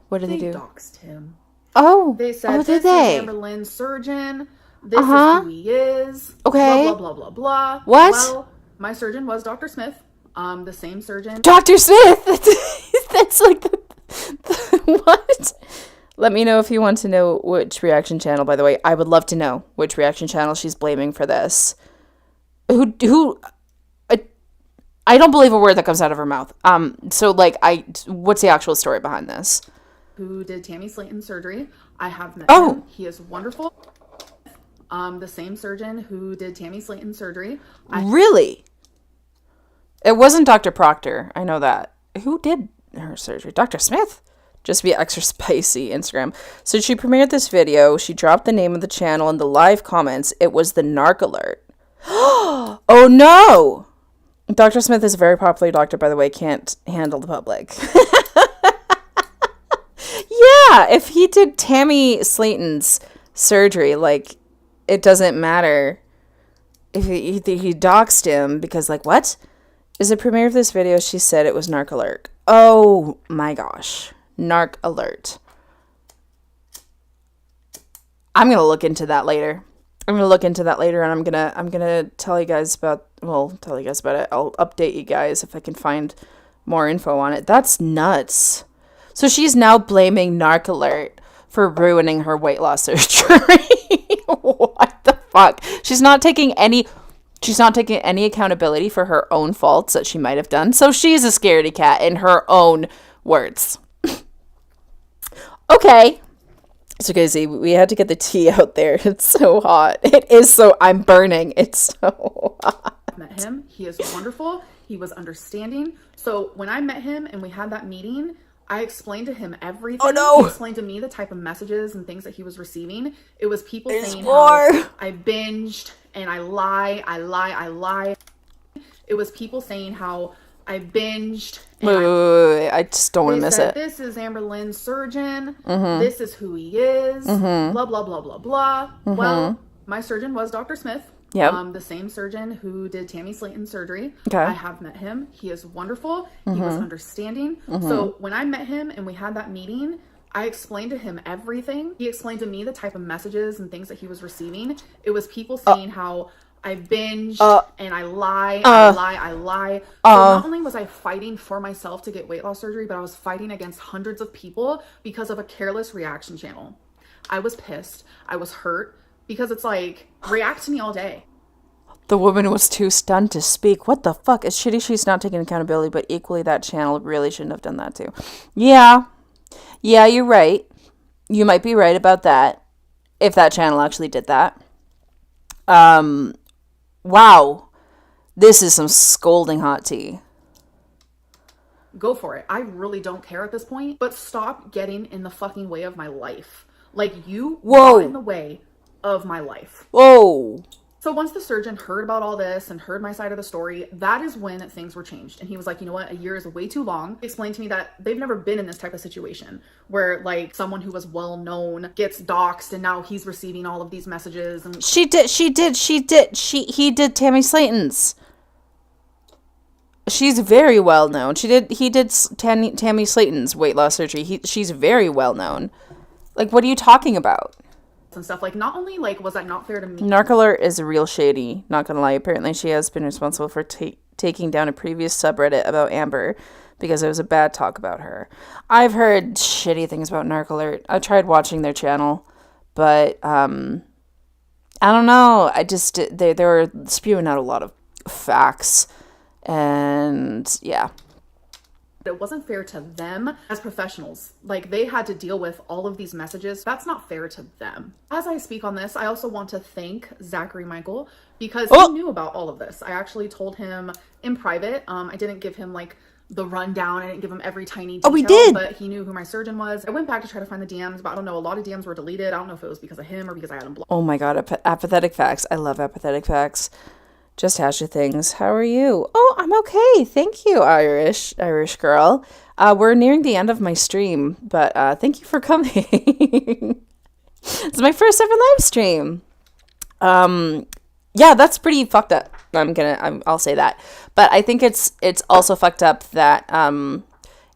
What did they do?
They doxed him.
Oh.
They said,
did
this
they?
is Amberlynn's surgeon. This is who he is.
Okay.
Blah, blah, blah, blah, blah.
What?
Well, my surgeon was Dr. Smith. The same surgeon.
Dr. Smith! That's like the what? Let me know if you want to know which reaction channel, by the way. I would love to know which reaction channel she's blaming for this. I don't believe a word that comes out of her mouth. So like, what's the actual story behind this?
Who did Tammy Slayton's surgery. I have met him. He is wonderful. The same surgeon who did Tammy Slayton's surgery.
Really? It wasn't Dr. Proctor. I know that. Who did her surgery? Dr. Smith? Just be extra spicy Instagram. So she premiered this video. She dropped the name of the channel in the live comments. It was the Narc Alert. Oh no! Dr. Smith is a very popular doctor, by the way. Can't handle the public. Yeah, if he did Tammy Slayton's surgery, like, it doesn't matter if he doxed him because, like, what? Is the premiere of this video, she said it was Narc Alert. Oh my gosh. Narc Alert. I'm going to look into that later. And I'm gonna tell you guys about it. I'll update you guys if I can find more info on it. That's nuts. So she's now blaming Narc Alert for ruining her weight loss surgery. What the fuck? She's not taking any accountability for her own faults that she might have done. So she's a scaredy cat in her own words. Okay. So Casey, we had to get the tea out there. It's so hot. It is so, I'm burning. It's so hot.
I met him. He is wonderful. He was understanding. So when I met him and we had that meeting, I explained to him everything.
Oh no!
He explained to me the type of messages and things that he was receiving. It was people saying how I binged and I lie. It was people saying how I binged.
Wait. I just don't want to miss it.
This is Amberlynn's surgeon. This is who he is. Blah, blah, blah, blah, blah. Well, my surgeon was Dr. Smith.
Yep.
The same surgeon who did Tammy Slayton's surgery.
Okay.
I have met him. He is wonderful. He was understanding. So when I met him and we had that meeting, I explained to him everything. He explained to me the type of messages and things that he was receiving. It was people saying how I binged and I lie. So not only was I fighting for myself to get weight loss surgery, but I was fighting against hundreds of people because of a careless reaction channel. I was pissed. I was hurt because it's like, react to me all day.
The woman was too stunned to speak. What the fuck? It's shitty she's not taking accountability, but equally that channel really shouldn't have done that too. Yeah, you're right. You might be right about that, if that channel actually did that. Wow. This is some scolding hot tea.
Go for it. I really don't care at this point, but stop getting in the fucking way of my life. Like, you got in the way of my life.
Whoa.
So once the surgeon heard about all this and heard my side of the story, that is when things were changed. And he was like, you know what? A year is way too long. He explained to me that they've never been in this type of situation where like someone who was well known gets doxxed and now he's receiving all of these messages. And
He did Tammy Slayton's. She's very well known. He did Tammy Slayton's weight loss surgery. She's very well known. Like, what are you talking about?
and stuff. Like, not only like was that not fair to me.
Narc Alert is real shady, not gonna lie. Apparently she has been responsible for taking down a previous subreddit about Amber because there was a bad talk about her. I've heard shitty things about Narc Alert. I tried watching their channel, but I don't know. I just they were spewing out a lot of facts, and yeah.
It wasn't fair to them as professionals. Like, they had to deal with all of these messages. That's not fair to them. As I speak on this, I also want to thank Zachary Michael because he knew about all of this. I actually told him in private. I didn't give him like the rundown. I didn't give him every tiny detail.
Oh, we did.
But he knew who my surgeon was. I went back to try to find the DMs, but I don't know. A lot of DMs were deleted. I don't know if it was because of him or because I had him blocked.
Oh my god, apathetic facts. I love apathetic facts. Just Hasha things. How are you? Oh, I'm okay. Thank you, Irish girl. We're nearing the end of my stream, but thank you for coming. It's my first ever live stream. Yeah, that's pretty fucked up. I'll say that. But I think it's also fucked up that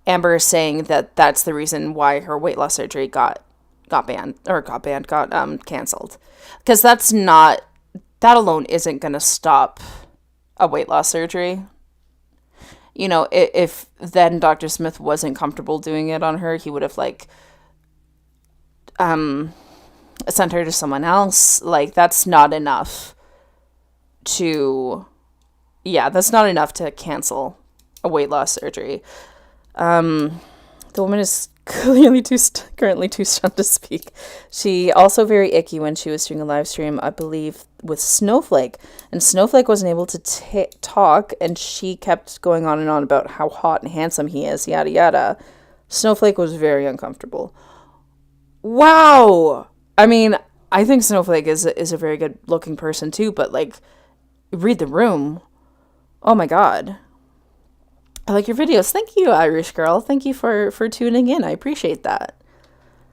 Amber is saying that that's the reason why her weight loss surgery got canceled. Because that alone isn't going to stop a weight loss surgery. You know, if then Dr. Smith wasn't comfortable doing it on her, he would have sent her to someone else. Like, that's not enough to cancel a weight loss surgery. The woman is clearly currently too stunned to speak. She also very icky when she was doing a live stream, I believe, with Snowflake, and Snowflake wasn't able to talk, and she kept going on and on about how hot and handsome he is, yada yada. Snowflake was very uncomfortable. Wow. I mean, I think Snowflake is a very good looking person too, but like, read the room. Oh my god. I like your videos. Thank you, Irish girl. Thank you for tuning in. I appreciate that.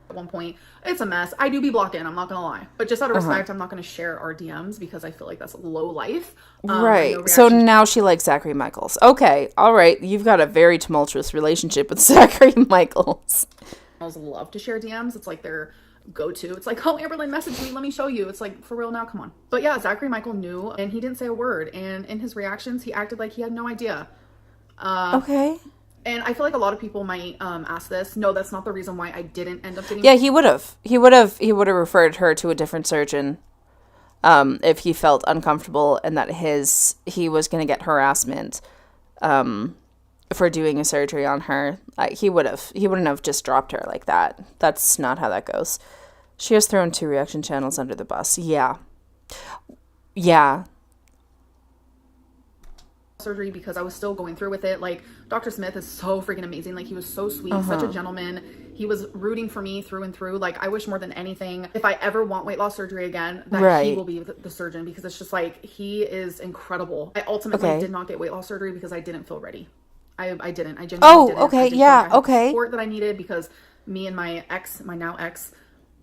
At one point, it's a mess. I do be blocking, I'm not gonna lie, but just out of respect, I'm not gonna share our DMs because I feel like that's low life.
Right. So now she likes Zachary Michaels. Okay. All right. You've got a very tumultuous relationship with Zachary Michaels.
Girls love to share DMs. It's like their go-to. It's like, oh, Amberlynn messaged me, let me show you. It's like, for real now, come on. But yeah, Zachary Michael knew, and he didn't say a word, and in his reactions he acted like he had no idea.
Okay.
And I feel like a lot of people might ask this. No, that's not the reason why I didn't end up getting.
Yeah, he would have. He would have referred her to a different surgeon if he felt uncomfortable and that he was going to get harassment for doing a surgery on her. He wouldn't have just dropped her like that. That's not how that goes. She has thrown 2 reaction channels under the bus. Yeah.
Surgery because I was still going through with it. Like, Dr. Smith is so freaking amazing. Like, he was so sweet, such a gentleman. He was rooting for me through and through. Like, I wish more than anything, if I ever want weight loss surgery again, that he will be the surgeon, because it's just like, he is incredible. I ultimately did not get weight loss surgery because I didn't feel ready. I didn't. I genuinely didn't.
Okay.
I didn't feel like I had the support that I needed, because me and my now ex,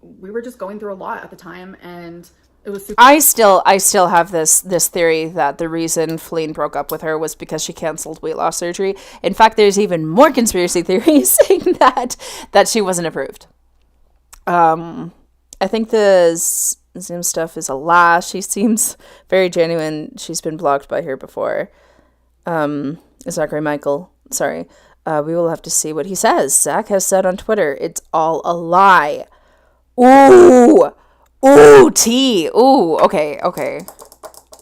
we were just going through a lot at the time, and it was super.
I still have this theory that the reason Feline broke up with her was because she canceled weight loss surgery. In fact, there's even more conspiracy theories saying that she wasn't approved. I think the Zoom stuff is a lie. She seems very genuine. She's been blocked by her before. Zachary Michael, sorry. We will have to see what he says. Zach has said on Twitter, it's all a lie. Ooh, tea. Ooh, okay.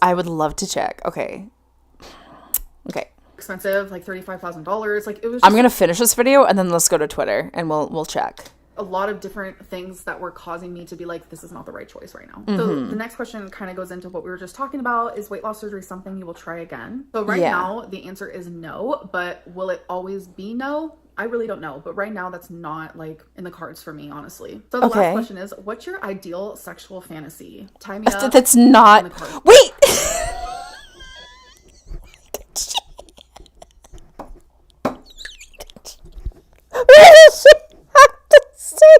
I would love to check. Okay.
Expensive, like $35,000. Like, it was.
I'm gonna finish this video and then let's go to Twitter and we'll check.
A lot of different things that were causing me to be like, this is not the right choice right now. So the next question kind of goes into what we were just talking about. Is weight loss surgery something you will try again? So right now, the answer is no, but will it always be no? I really don't know. But right now, that's not like in the cards for me, honestly. So the last question is, what's your ideal sexual fantasy? Tie me up.
That's not. Wait! What did she have to say?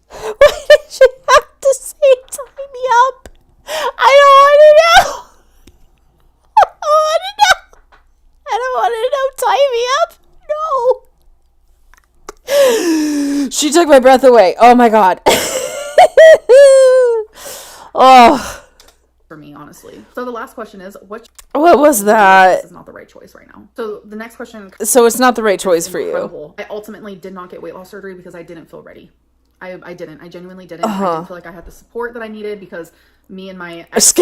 Why did she have to say tie me up? I don't want to know. I don't want to know. Tie me up. No. She took my breath away. Oh my god. Oh.
For me, honestly. So the last question is, what
was that?
This is not the right choice right now. So the next question.
So it's not the right choice for you.
I ultimately did not get weight loss surgery because I didn't feel ready. I didn't. I genuinely didn't. I didn't feel like I had the support that I needed, because me and my ex,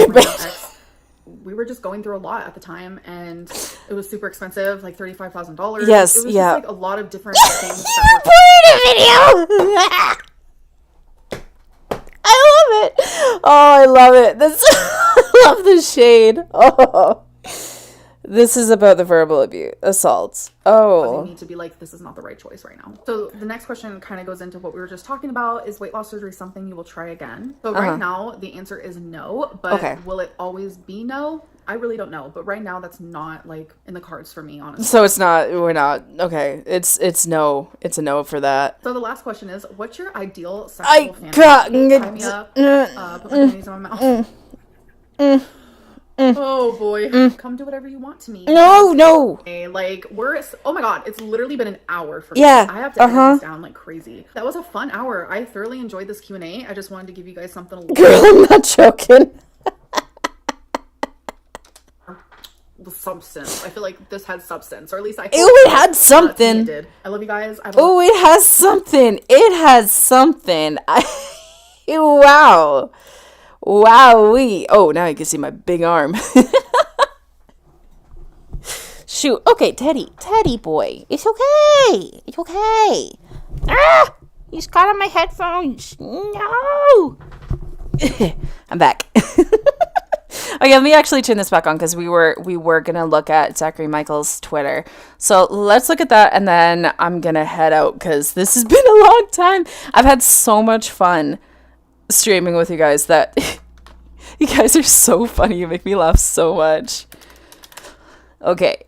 we were just going through a lot at the time, and it was super expensive, like $35,000.
Yes,
it was
yeah.
just like a lot of different things.
You put in a video. I love it. Oh, I love it. I love the shade. Oh, this is about the verbal abuse, assaults. Oh,
me to be like, this is not the right choice right now. So the next question kind of goes into what we were just talking about. Is weight loss surgery something you will try again? So right now, the answer is no. But will it always be no? I really don't know. But right now, that's not like in the cards for me, honestly.
So it's not. We're not. Okay. It's no. It's a no for that.
So the last question is, what's your ideal sexual fantasy? Tie me up. Put my panties in my mouth. Oh boy, come do whatever you want to me.
No.
Okay, like, oh my god, it's literally been an hour for me.
Yeah.
I have to edit this down like crazy. That was a fun hour. I thoroughly enjoyed this Q&A. I just wanted to give you guys something.
Girl, I'm not joking.
The substance. I feel like this had substance, or at least I.
It had something.
It did. I love you guys.
It has something. It has something. Wow. Wowee. Oh, now you can see my big arm. Shoot. Okay, Teddy boy. It's okay. It's okay. Ah! He's got on my headphones. No. I'm back. Okay, let me actually turn this back on, because we were gonna look at Zachary Michael's Twitter. So let's look at that, and then I'm gonna head out, because this has been a long time. I've had so much fun streaming with you guys that you guys are so funny. You make me laugh so much. Okay,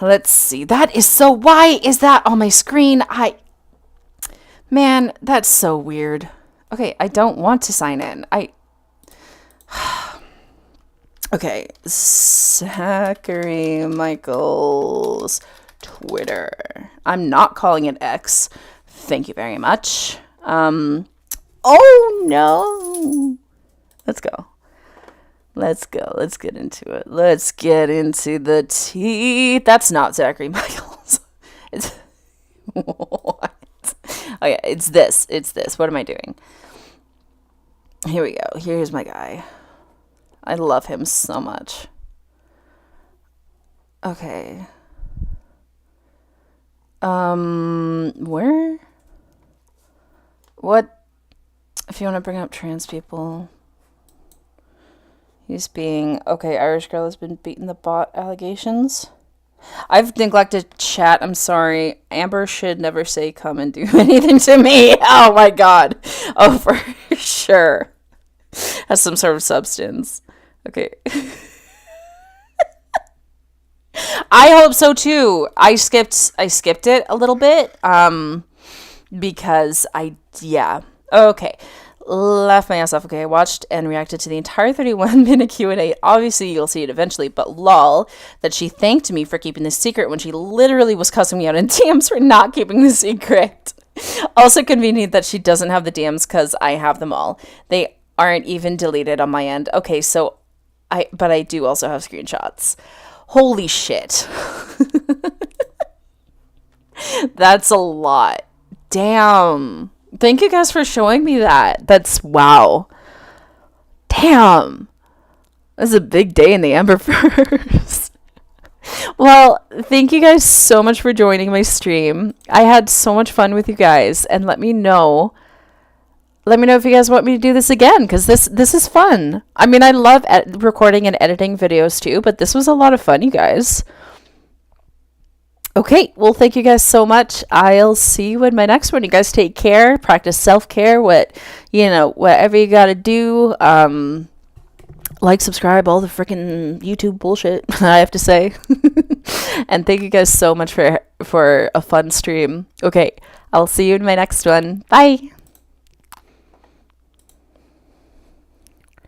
let's see. Why is that on my screen? Man, that's so weird. Okay, I don't want to sign in. Okay, Zachary Michael's Twitter. I'm not calling it X. Thank you very much. Oh no. Let's go. Let's get into it. Let's get into the tea. That's not Zachary Michaels.
What? Oh yeah, it's this. What am I doing? Here we go. Here's my guy. I love him so much. Okay. Where? What? If you want to bring up trans people. He's being... Okay, Irish girl has been beaten the bot allegations. I've neglected chat. I'm sorry. Amber should never say come and do anything to me. Oh my god. Oh, for sure. Has some sort of substance. Okay. I hope so too. I skipped it a little bit. Because yeah. Okay. Laughed my ass off. Okay, I watched and reacted to the entire 31-minute Q&A. Obviously, you'll see it eventually, but lol, that she thanked me for keeping the secret when she literally was cussing me out in DMs for not keeping the secret. Also convenient that she doesn't have the DMs because I have them all. They aren't even deleted on my end. Okay, so but I do also have screenshots. Holy shit. That's a lot. Damn. Thank you guys for showing me that. That's wow. Damn. This is a big day in the Amberverse. Well, thank you guys so much for joining my stream. I had so much fun with you guys, and let me know if you guys want me to do this again, because this is fun. I mean, I love recording and editing videos too, but this was a lot of fun, you guys. Okay, well, thank you guys so much. I'll see you in my next one. You guys take care, practice self-care, whatever you gotta do. Like, subscribe, all the freaking YouTube bullshit I have to say. And thank you guys so much for a fun stream. Okay, I'll see you in my next one. Bye.